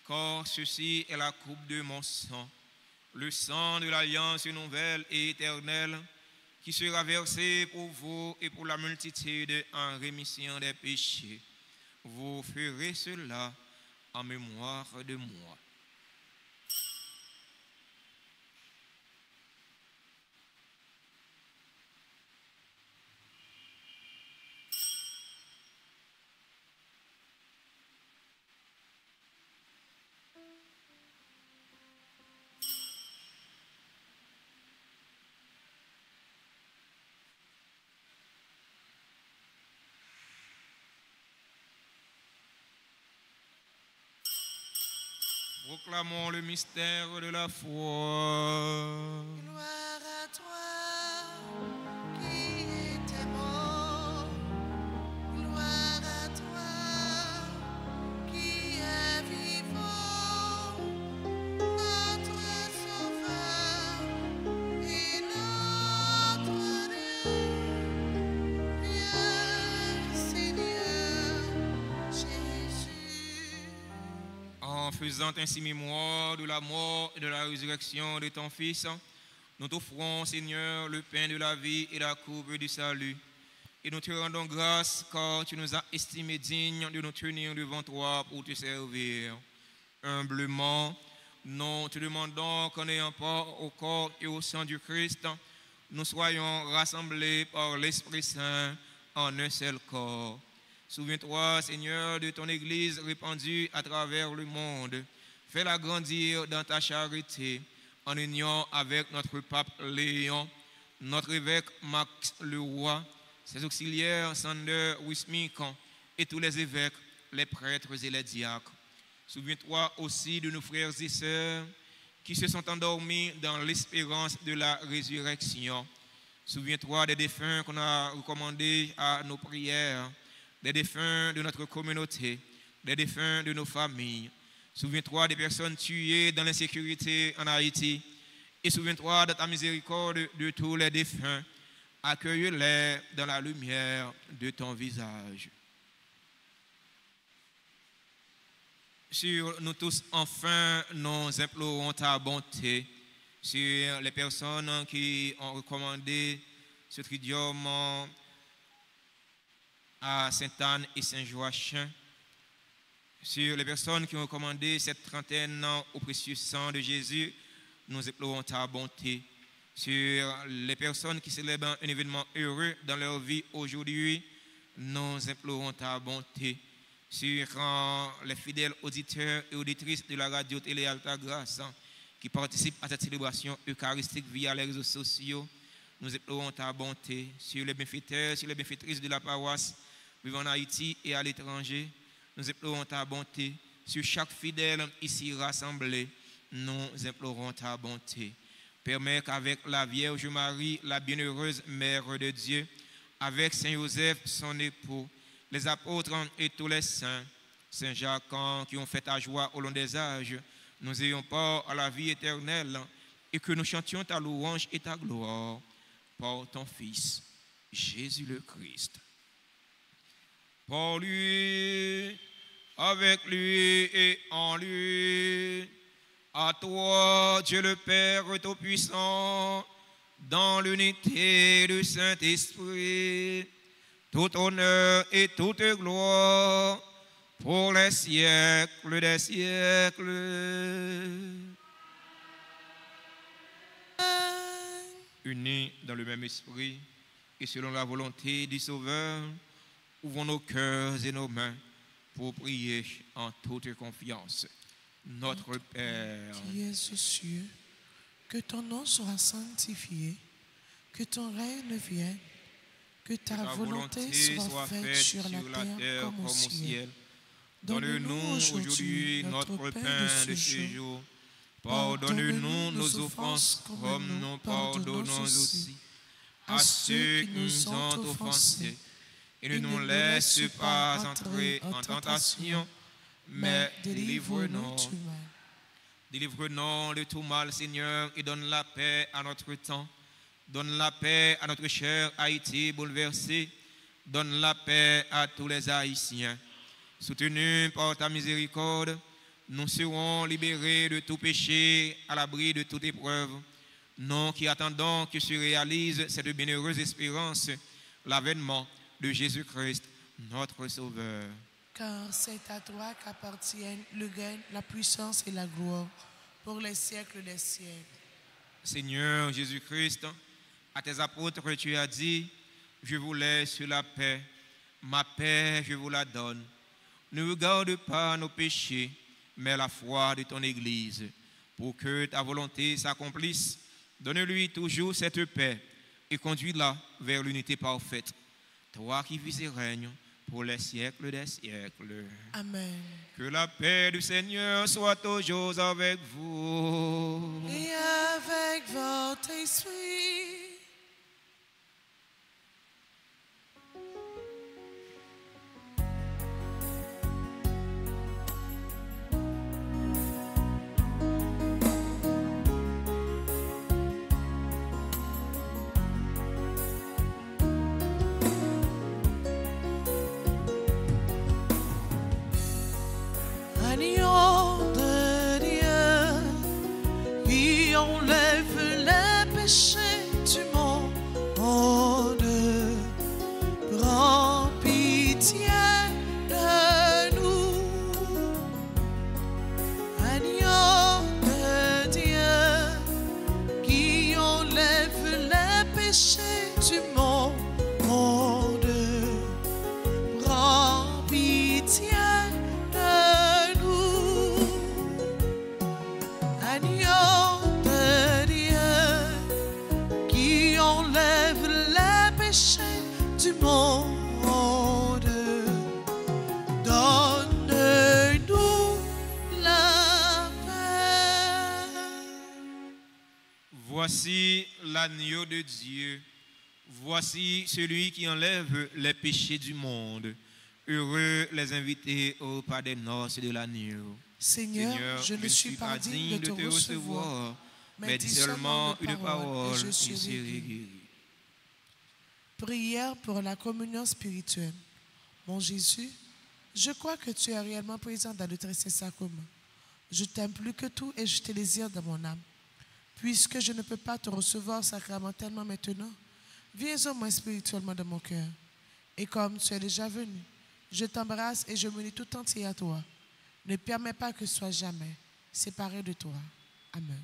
Speaker 2: car ceci est la coupe de mon sang, le sang de l'alliance nouvelle et éternelle, qui sera versé pour vous et pour la multitude en rémission des péchés. Vous ferez cela en mémoire de moi. Proclamons le mystère de la foi.
Speaker 1: Gloire à toi qui étais mort. Gloire à toi qui es vivant. Notre Sauveur et notre Dieu. Viens, Seigneur Jésus.
Speaker 2: En faisant ainsi mémoire de la mort et de la résurrection de ton Fils, nous t'offrons, Seigneur, le pain de la vie et la coupe du salut. Et nous te rendons grâce car tu nous as estimés dignes de nous tenir devant toi pour te servir. Humblement, nous te demandons qu'en ayant part au corps et au sang du Christ, nous soyons rassemblés par l'Esprit Saint en un seul corps. Souviens-toi, Seigneur, de ton Église répandue à travers le monde. Fais-la grandir dans ta charité, en union avec notre pape Léon, notre évêque Max Leroy, ses auxiliaires Sander Wismikan et tous les évêques, les prêtres et les diacres. Souviens-toi aussi de nos frères et sœurs qui se sont endormis dans l'espérance de la résurrection. Souviens-toi des défunts qu'on a recommandés à nos prières, des défunts de notre communauté, des défunts de nos familles. Souviens-toi des personnes tuées dans l'insécurité en Haïti et souviens-toi de ta miséricorde de tous les défunts. Accueille-les dans la lumière de ton visage. Sur nous tous, enfin, nous implorons ta bonté sur les personnes qui ont recommandé ce tridium à Sainte-Anne et Saint-Joachim, sur les personnes qui ont recommandé cette trentaine au précieux sang de Jésus, nous implorons ta bonté. Sur les personnes qui célèbrent un événement heureux dans leur vie aujourd'hui, nous implorons ta bonté. Sur les fidèles auditeurs et auditrices de la radio Télé Alta Grâce qui participent à cette célébration eucharistique via les réseaux sociaux, nous implorons ta bonté. Sur les bienfaiteurs, sur les bienfaitrices de la paroisse vivant en Haïti et à l'étranger, nous implorons ta bonté. Sur chaque fidèle ici rassemblé, nous implorons ta bonté. Permets qu'avec la Vierge Marie, la bienheureuse Mère de Dieu, avec Saint Joseph, son époux, les apôtres et tous les saints, Saint Jacques, qui ont fait ta joie au long des âges, nous ayons part à la vie éternelle et que nous chantions ta louange et ta gloire par ton Fils, Jésus le Christ. Par lui, avec lui et en lui, à toi, Dieu le Père Tout-Puissant, dans l'unité du Saint-Esprit, tout honneur et toute gloire pour les siècles des siècles. Unis dans le même esprit et selon la volonté du Sauveur, ouvrons nos cœurs et nos mains pour prier en toute confiance. Notre Père,
Speaker 1: qui es aux cieux, que ton nom soit sanctifié, que ton règne vienne, que ta volonté soit faite sur la terre comme au ciel. Donne-nous aujourd'hui notre pain de ce jour. Pardonne-nous nos offenses comme nous pardonnons aussi à ceux qui nous ont offensés. Et ne nous laisse pas entrer en tentation, mais délivre-nous du mal.
Speaker 2: Délivre-nous de tout mal, Seigneur, et donne la paix à notre temps. Donne la paix à notre cher Haïti bouleversé. Donne la paix à tous les Haïtiens. Soutenus par ta miséricorde, nous serons libérés de tout péché, à l'abri de toute épreuve. Nous qui attendons que se réalise cette bienheureuse espérance, l'avènement de Jésus-Christ, notre Sauveur.
Speaker 1: Car c'est à toi qu'appartiennent le règne, la puissance et la gloire pour les siècles des siècles.
Speaker 2: Seigneur Jésus-Christ, à tes apôtres tu as dit, je vous laisse la paix, ma paix je vous la donne. Ne regarde pas nos péchés, mais la foi de ton Église. Pour que ta volonté s'accomplisse, donne-lui toujours cette paix et conduis-la vers l'unité parfaite. Toi qui vis et règnes pour les siècles des siècles.
Speaker 1: Amen.
Speaker 2: Que la paix du Seigneur soit toujours avec vous.
Speaker 1: Et avec votre esprit. Agneau de Dieu, qui enlève les péchés péchés du monde. Donne-nous la paix.
Speaker 2: Voici l'agneau de Dieu. Voici celui qui enlève les péchés du monde. Heureux les invités au pas des noces de l'agneau.
Speaker 1: Seigneur, je ne suis pas digne de te recevoir, mais dis seulement une parole et je serai guéri. Prière pour la communion spirituelle. Mon Jésus, je crois que tu es réellement présent dans le très saint sacrement. Je t'aime plus que tout et je te désire dans mon âme. Puisque je ne peux pas te recevoir sacramentellement maintenant, viens au moins spirituellement dans mon cœur. Et comme tu es déjà venu, je t'embrasse et je me lie tout entier à toi. Ne permets pas que je sois jamais séparé de toi. Amen.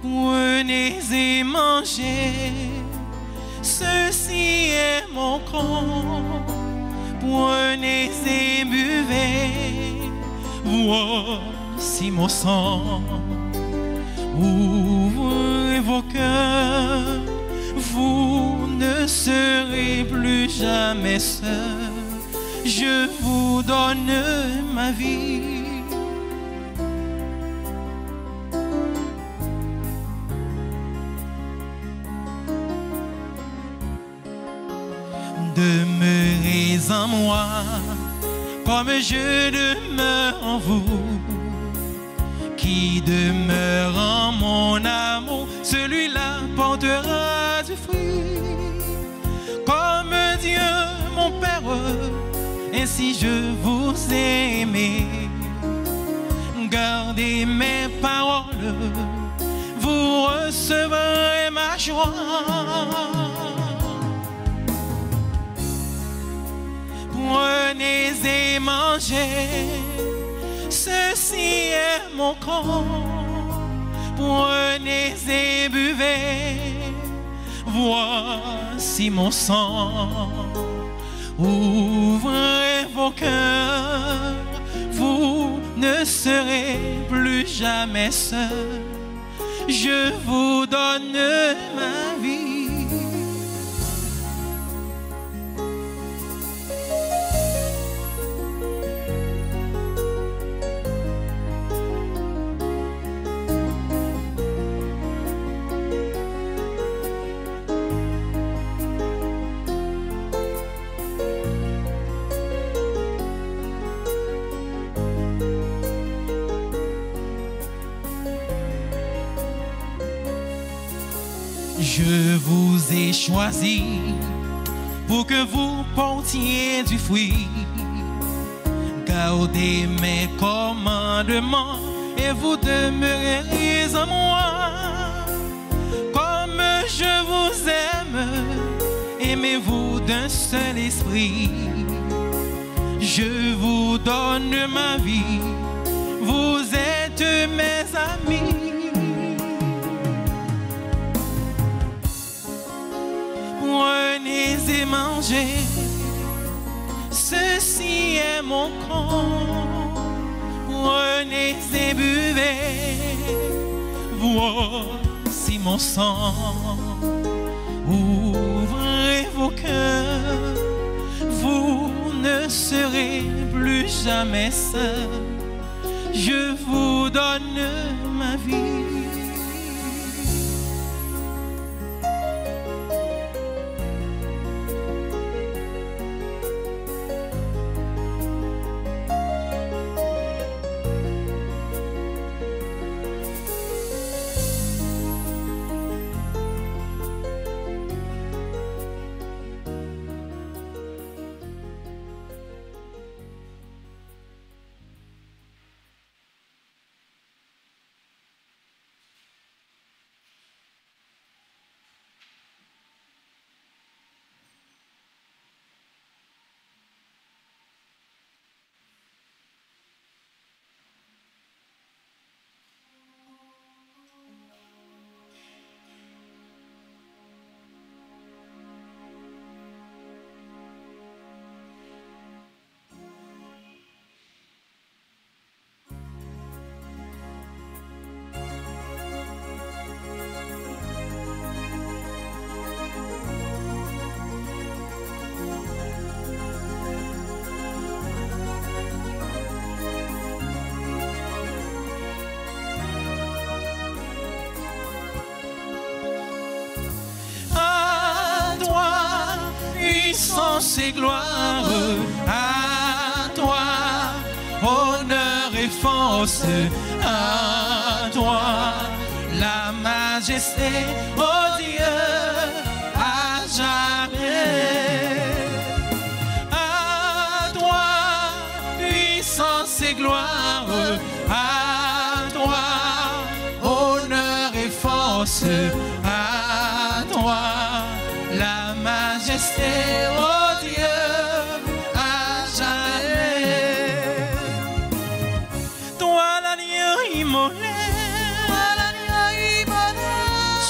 Speaker 4: Prenez et mangez, ceci est mon corps. Prenez et buvez, voici mon sang. Ouvrez vos cœurs, vous ne serez plus jamais seuls. Je vous donne ma vie. Demeurez en moi, comme je demeure en vous. Qui demeure en mon amour, celui-là portera du fruit. Comme Dieu, mon Père, ainsi je vous ai aimé. Gardez mes paroles, vous recevrez ma joie. Prenez et mangez, ceci est mon corps. Prenez et buvez, voici mon sang. Ouvrez vos cœurs, vous ne serez plus jamais seuls. Je vous donne ma vie. Je vous ai choisi pour que vous portiez du fruit. Gardez mes commandements et vous demeurerez en moi. Comme je vous aime, aimez-vous d'un seul esprit. Je vous donne ma vie, vous êtes mes amis. Prenez et mangez, ceci est mon corps. Prenez et buvez, voici mon sang. Ouvrez vos cœurs, vous ne serez plus jamais seuls. Je vous donne ma vie. puissance et gloire à toi, honneur et force à toi, la majesté, oh Dieu, à jamais. À toi, puissance et gloire à toi, honneur et force à toi, la majesté, oh Dieu, à jamais. Toi l'agneau immolé,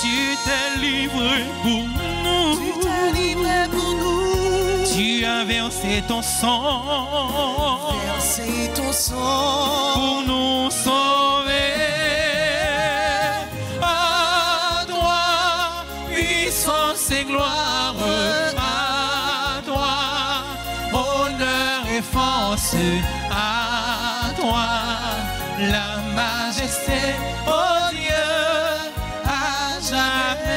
Speaker 4: tu t'es livré pour nous, tu as versé ton sang, pour nous sauver. À toi, puissance et gloire, à toi, honneur et force, à toi, la majesté, oh Dieu, à jamais.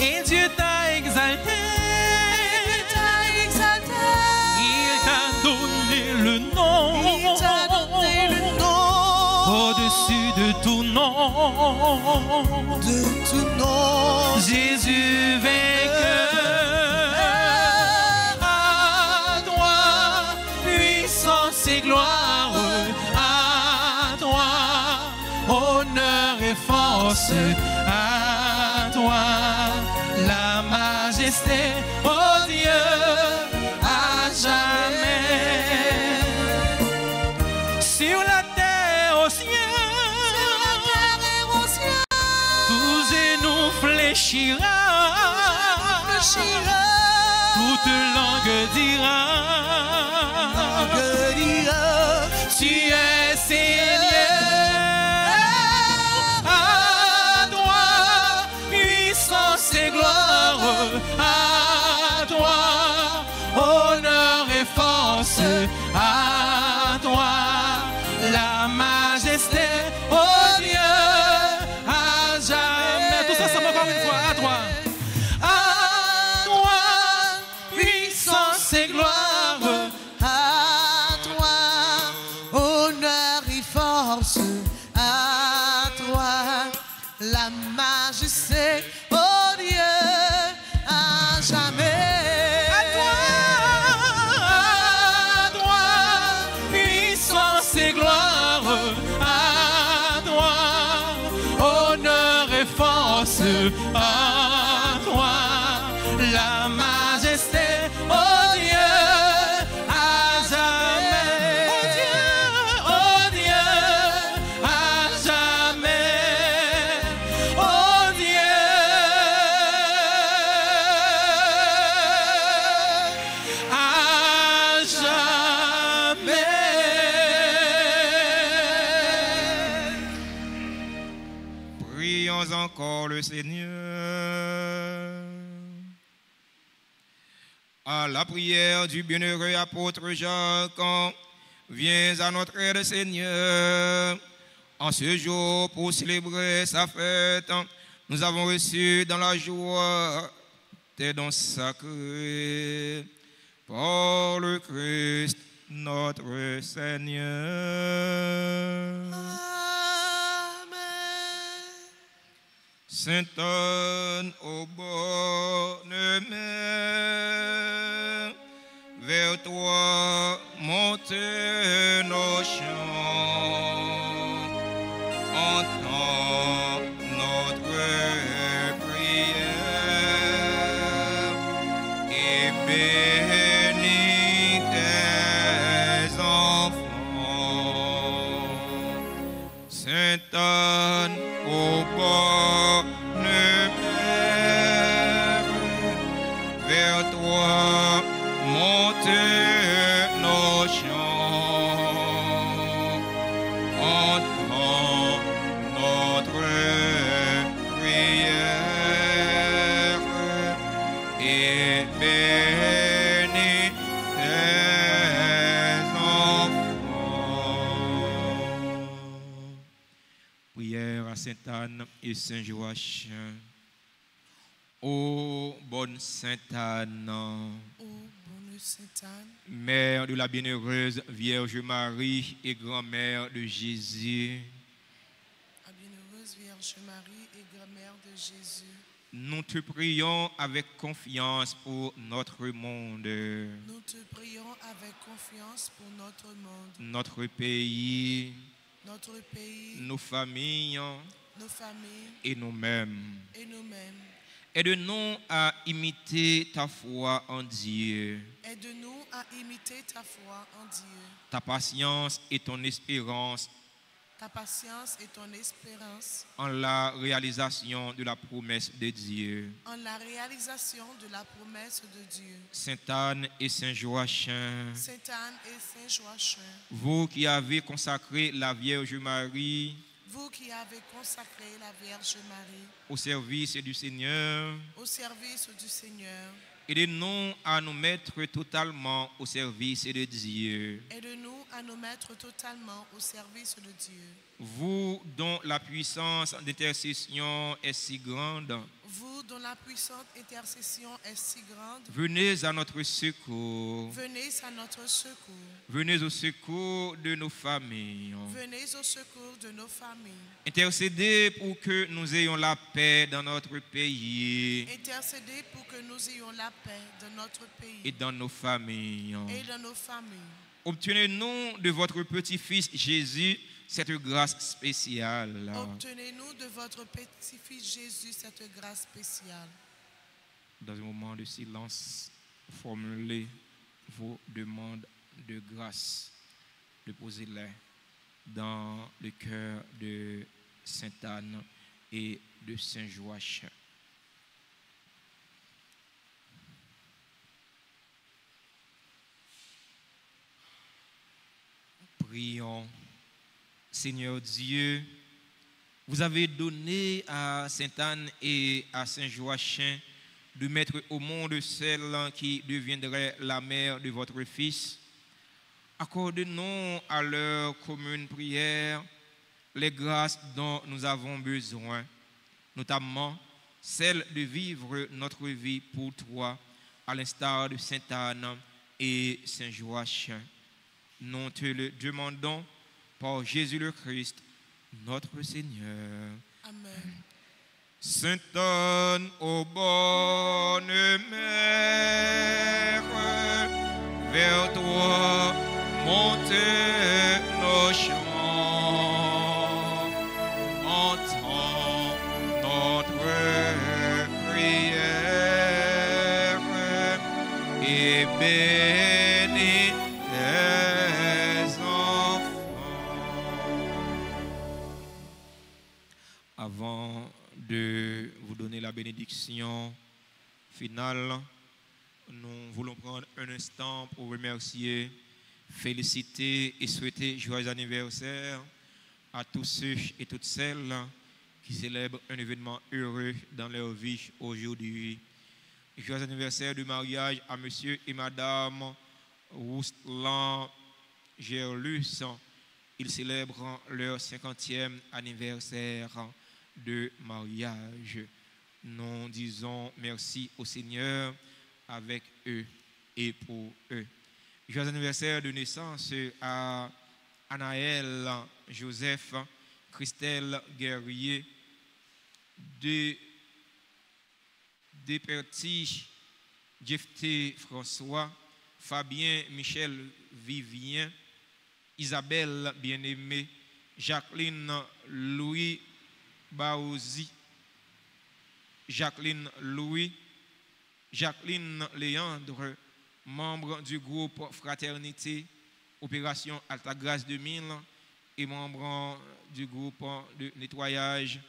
Speaker 4: Et Dieu t'a exalté, il t'a donné le nom, au-dessus de tout nom, Jésus vainqueur. À toi, puissance et gloire, à toi, honneur et force, à toi, la majesté, oh Dieu, à jamais. Sur la terre, au ciel, tous genoux fléchira, toute langue dira, tu es Seigneur. À toi, puissance et gloire, à toi, honneur et force, à toi, la majesté, oh Dieu, à jamais. Tout ça, ça m'encore une fois, à toi. À toi, puissance et gloire,
Speaker 1: à toi, honneur et force, à toi, la majesté, oh Dieu, à jamais.
Speaker 4: À toi, puissance et gloire, à toi, honneur et force, à toi, la majesté, oh Dieu, à jamais. Oh Dieu, à jamais. Oh Dieu, à jamais.
Speaker 5: Prions encore le Seigneur. À la prière du bienheureux apôtre Jacques, viens à notre aide, Seigneur. En ce jour, pour célébrer sa fête, nous avons reçu dans la joie tes dons sacrés par le Christ notre Seigneur. Sainte Anne, ô bonne mère, vers toi montent nos chants. Entends notre prière et bénis tes enfants. Sainte Anne, ô bonne mère, vers toi montent nos chants. Entends notre
Speaker 2: Prière à Sainte Anne et Saint Joachim. Ô bonne Sainte Anne,
Speaker 1: Ô bonne Sainte Anne,
Speaker 2: Mère de la bienheureuse Vierge Marie et grand-mère de Jésus,
Speaker 1: la bienheureuse Vierge Marie et grand-mère de Jésus,
Speaker 2: nous te prions avec confiance pour notre monde,
Speaker 1: nous te prions avec confiance pour notre monde,
Speaker 2: notre pays,
Speaker 1: notre pays,
Speaker 2: nos familles
Speaker 1: nos familles
Speaker 2: et nous-mêmes.
Speaker 1: et nous-mêmes.
Speaker 2: Aide-nous à imiter ta foi en Dieu,
Speaker 1: Aide-nous à imiter ta foi en Dieu,
Speaker 2: ta patience et ton espérance
Speaker 1: ta patience et ton espérance
Speaker 2: en la réalisation de la promesse de Dieu.
Speaker 1: en la réalisation de la promesse de Dieu.
Speaker 2: Sainte Anne et Saint Joachim,
Speaker 1: Sainte Anne et Saint Joachim,
Speaker 2: vous qui avez consacré la Vierge Marie
Speaker 1: vous qui avez consacré la Vierge Marie
Speaker 2: au service du Seigneur,
Speaker 1: au service du Seigneur,
Speaker 2: aidez-nous à nous mettre totalement au service de Dieu.
Speaker 1: aide-nous à nous mettre totalement au service de Dieu.
Speaker 2: Vous dont la puissance d'intercession est si grande,
Speaker 1: Vous dont la puissante intercession est si grande,
Speaker 2: venez à notre secours.
Speaker 1: venez à notre secours.
Speaker 2: Venez au secours de nos familles.
Speaker 1: Venez au secours de nos familles.
Speaker 2: Intercédez pour que nous ayons la paix dans notre pays
Speaker 1: Intercédez pour que nous ayons la paix dans notre pays
Speaker 2: et dans nos familles.
Speaker 1: et dans nos familles.
Speaker 2: Obtenez-nous de votre petit-fils Jésus cette grâce spéciale.
Speaker 1: Obtenez-nous de votre petit-fils Jésus cette grâce spéciale.
Speaker 2: Dans un moment de silence, formulez vos demandes de grâce, déposez-les dans le cœur de Sainte Anne et de Saint Joachim. Prions. Seigneur Dieu, vous avez donné à Sainte Anne et à Saint Joachim de mettre au monde celle qui deviendrait la mère de votre Fils. Accordez-nous à leur commune prière les grâces dont nous avons besoin, notamment celle de vivre notre vie pour toi, à l'instar de Sainte Anne et Saint Joachim. Nous te le demandons par Jésus le Christ, notre Seigneur.
Speaker 1: Amen.
Speaker 5: Sainte Anne, ô bonne mère, vers toi montez nos chants, entends notre prière et bénis tes enfants.
Speaker 2: Avant de vous donner la bénédiction finale, nous voulons prendre un instant pour remercier, féliciter et souhaiter joyeux anniversaire à tous ceux et toutes celles qui célèbrent un événement heureux dans leur vie aujourd'hui. Joyeux anniversaire de mariage à monsieur et madame Roustlan Gerlus. Ils célèbrent leur 50e anniversaire de mariage. Nous disons merci au Seigneur avec eux et pour eux. Joyeux anniversaire de naissance à Anaël Joseph, Christelle Guerrier, Despertis Jefté François, Fabien Michel Vivien, Isabelle Bien-Aimée, Jacqueline Louis Baouzi, Jacqueline Louis, Jacqueline Léandre, membre du groupe Fraternité Opération Altagrace 2000 et membre du groupe de nettoyage.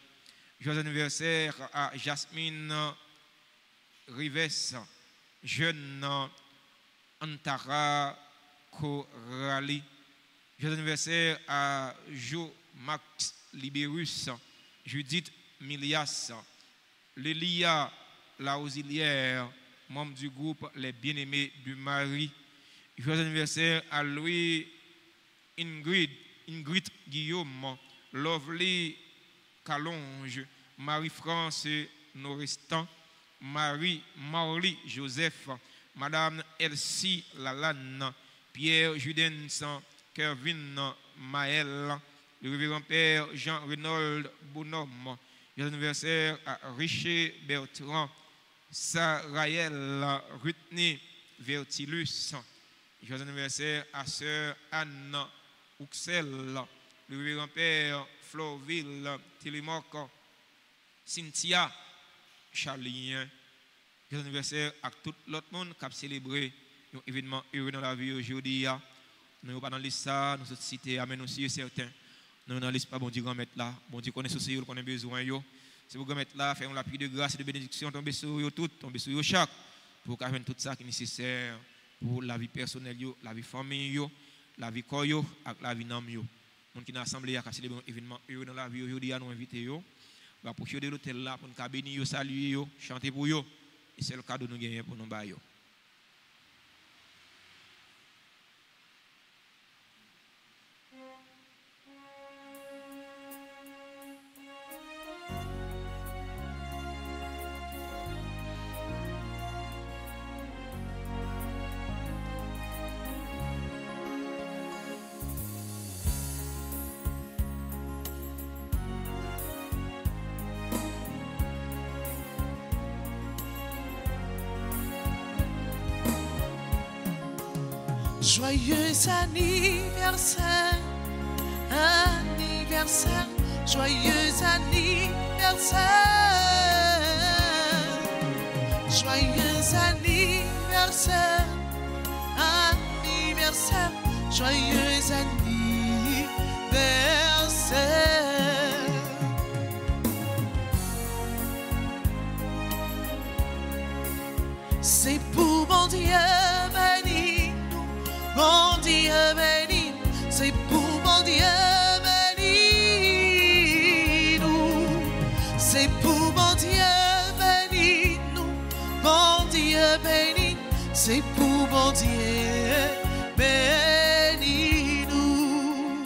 Speaker 2: Joyeux anniversaire à Jasmine Rives, jeune Antara Corali. Joyeux anniversaire à Jo Max Libérus, Judith Milias, Lélia Lausilière, membre du groupe Les Bien-Aimés du Mari. Joyeux anniversaire à Louis Ingrid Guillaume, Lovely
Speaker 5: Calonge, Marie-France Norestan, Marie-Marly Joseph, Madame Elsie Lalanne, Pierre Judensan, Kervin Maël, le révérend Père Jean-Renold Bonhomme, joyeux anniversaire à Richer Bertrand, Saraël Rutney Vertilus, joyeux anniversaire à Sœur Anne Uxel, le révérend Père Florville Télémoc, Cynthia Charlien, joyeux anniversaire à tout l'autre monde qui a célébré un événement heureux dans la vie aujourd'hui. Nous ne sommes pas dans la liste, nous sommes cités, amen aussi certains. Nous ne sommes dans la liste, pas bon Dieu, grand-mère là. Bon Dieu, connaît ceci, qu'on a besoin. Si vous grand-mère là, faisons la prière de grâce et de bénédiction, tomber sur vous tout, tomber sur vous chaque, pour qu'on ait tout ça qui est nécessaire pour la vie personnelle, la vie famille, la vie corps et la vie d'âme. Les gens qui sont assemblés à célébrer un événement heureux dans la vie aujourd'hui, nous invitons. Va profiter de l'hôtel là pour nous bénir, saluer, chanter pour eux. Et c'est le cadeau que nous gagnons pour nous bailler.
Speaker 1: Joyeux anniversaire, anniversaire, joyeux anniversaire, joyeux anniversaire, anniversaire, joyeux anniversaire. C'est pour mon Dieu béni. Mon Dieu béni, c'est pour mon Dieu béni, nous. C'est pour mon Dieu béni, nous. Mon Dieu béni, c'est pour mon Dieu béni, nous.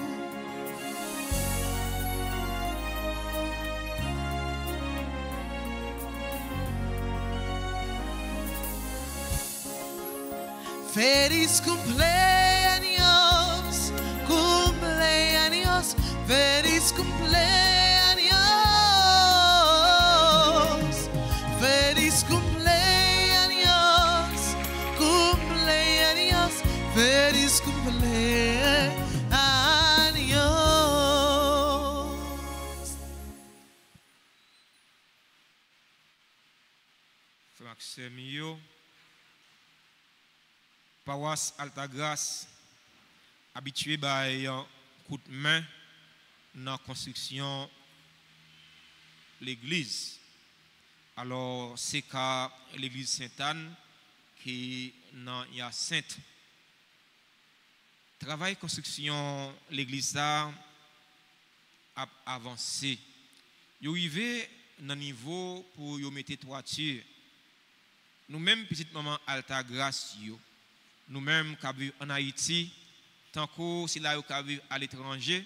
Speaker 1: Feliz cumpleaños, cumpleaños, feliz cumpleaños, feliz cumpleaños, cumpleaños, feliz cumpleaños.
Speaker 5: Maximio. Paroisse Altagrace, habitué par un coup de main dans la construction de l'église. Alors, c'est qu'à l'église Sainte-Anne qui est à Sainte. Travail construction de l'église a avancé. Il arrivé dans le niveau pour y mettre toiture. Nous-mêmes, petite maman Altagrace, nous-mêmes qui vivons en Haïti, tant que si là qui vivons à l'étranger,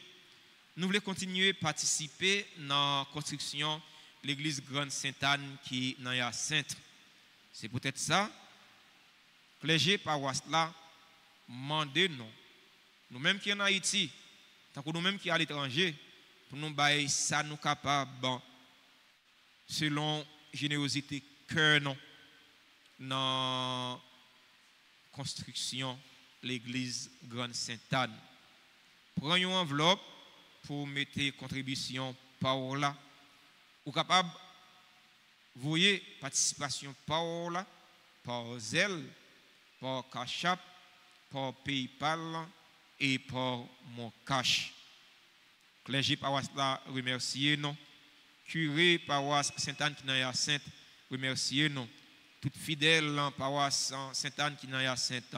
Speaker 5: nous voulons continuer à participer dans la construction de l'église Grande Sainte-Anne qui est dans la Sainte. C'est peut-être ça. Clergé paroisse là, mandez nous. Nous-mêmes qui sommes en Haïti, tant que nous-mêmes qui sommes à l'étranger, pour nous bailler ça nous capables, selon générosité cœur non, dans construction l'église Grande Sainte-Anne. Prenez une enveloppe pour mettre contribution par là. Ou capable voyez participation par là, par Zelle, par Cash App, par PayPal et par mon cash. Clergé paroisse là remercier nous. Curé paroisse Sainte-Anne qui est Sainte remercier nous. Tout fidèle en paroisse Sainte-Anne qui est Sainte,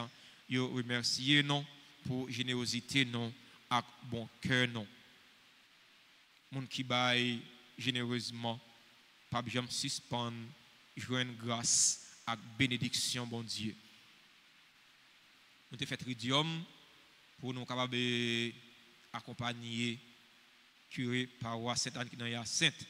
Speaker 5: yo remercier nous pour générosité non ak bon cœur non. Moun qui baille généreusement pas jamais suspendre joindre grâce ak bénédiction bon Dieu. Nous te fait tridium pour nous capable accompagner
Speaker 2: curé paroisse Sainte-Anne qui dans Hyacinthe,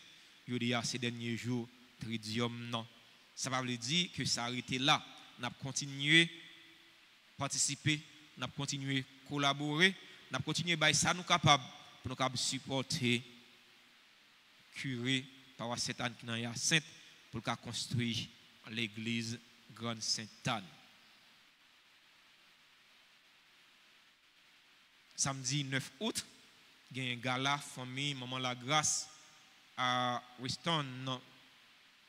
Speaker 2: il dit ces derniers jours, tridium non. Ça veut dire que ça a arrêté là. Nous avons continué à participer, nous avons continué à collaborer, nous avons continué à ça nous capables pour nous supporter curé paroisse Sainte-Anne qui dans Hyacinthe pour construire l'église Grande Sainte-Anne. Samedi 9 août, il y a un gala famille Maman la Grâce à Weston,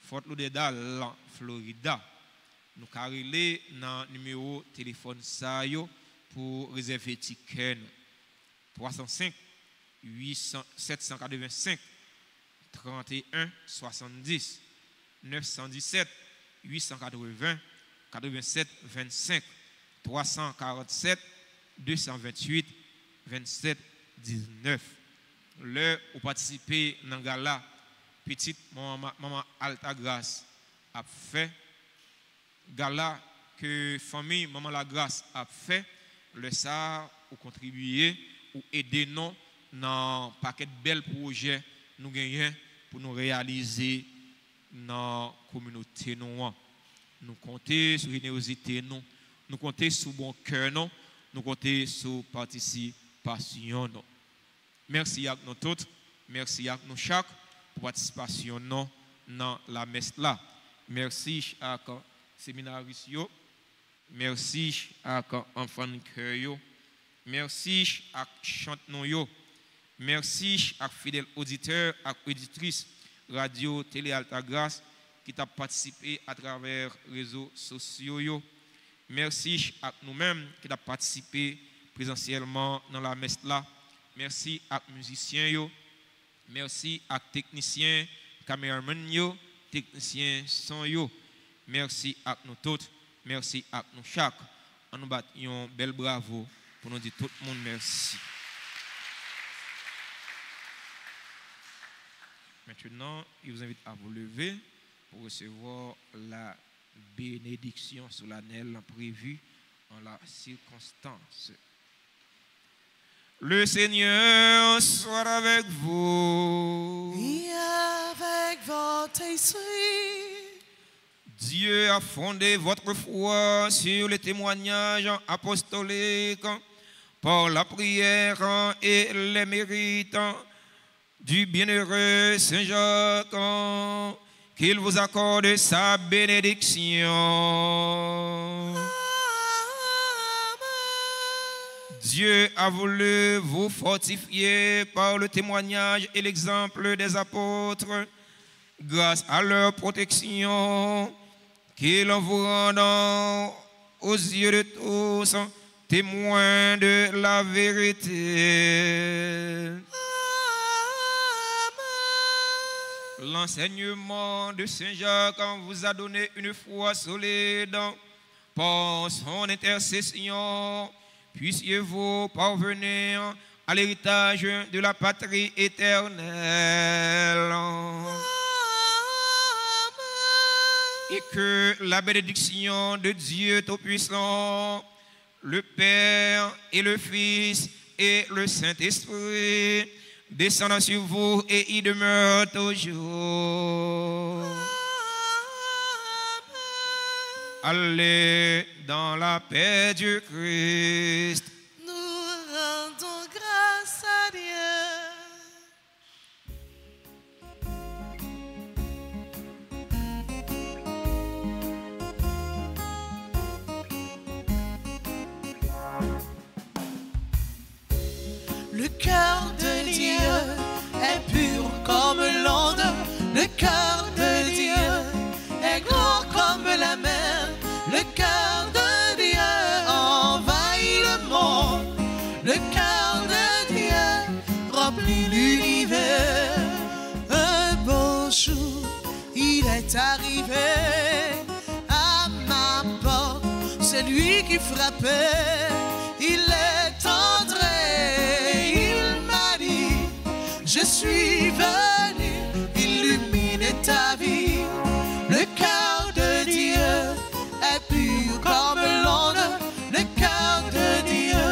Speaker 2: Fort Lauderdale, Florida. Nous avons relé dans le numéro de téléphone pour réserver ticket 305 785 31 70 917 880 87 25 347 228 27 19. L'heure où participer dans le gala, petite maman Alta Grâce a fait. Gala que famille Maman la Grâce a fait. Le ça ou contribuer ou aider nous dans un paquet de belles projets nous gagnons pour nous réaliser dans la communauté. Nous comptons sur la générosité, nous comptons sur le bon cœur, nous comptons sur la participation. Merci à nous tous, merci à nous chaque pour la participation dans la messe là. Merci à les séminaristes, merci à les enfants de cœur, merci à les chanteurs, merci à les fidèles auditeurs et auditrices radio, télé Alta Grâce qui ont participé à travers les réseaux sociaux. Merci à nous-mêmes qui avons participé présentiellement dans la messe là. Merci à les musiciens. Merci à les techniciens, caméramans, techniciens son. Merci à nous tous. Merci à nous chaque. On nous bat un bel bravo pour nous dire tout le monde merci. Maintenant, je vous invite à vous lever pour recevoir la bénédiction solennelle prévue en la circonstance. Le Seigneur soit avec vous.
Speaker 1: Et avec votre esprit.
Speaker 5: Dieu a fondé votre foi sur le témoignage apostolique par la prière et les mérites du bienheureux Saint Jacques, qu'il vous accorde sa bénédiction.
Speaker 1: Amen.
Speaker 5: Dieu a voulu vous fortifier par le témoignage et l'exemple des apôtres, grâce à leur protection, qu'il vous rende aux yeux de tous témoins de la vérité. L'enseignement de Saint Jacques vous a donné une foi solide par son intercession. Puissiez-vous parvenir à l'héritage de la patrie éternelle. Et que la bénédiction de Dieu Tout-Puissant, le Père et le Fils et le Saint-Esprit descendant sur vous et y demeure toujours. Allez dans la paix du Christ.
Speaker 1: Nous rendons grâce à Dieu. Le cœur de Dieu est pur comme l'onde. Le cœur de Dieu est grand comme la mer. Le cœur de Dieu envahit le monde. Le cœur de Dieu remplit l'univers. Un beau jour, il est arrivé à ma porte. C'est lui qui frappait. Il est entré. Il m'a dit, je suis venu illuminer ta vie. Le cœur de Dieu est pur comme l'onde. Le cœur de Dieu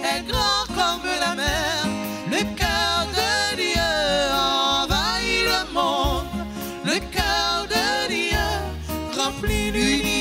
Speaker 1: est grand comme la mer. Le cœur de Dieu rempli d'unité.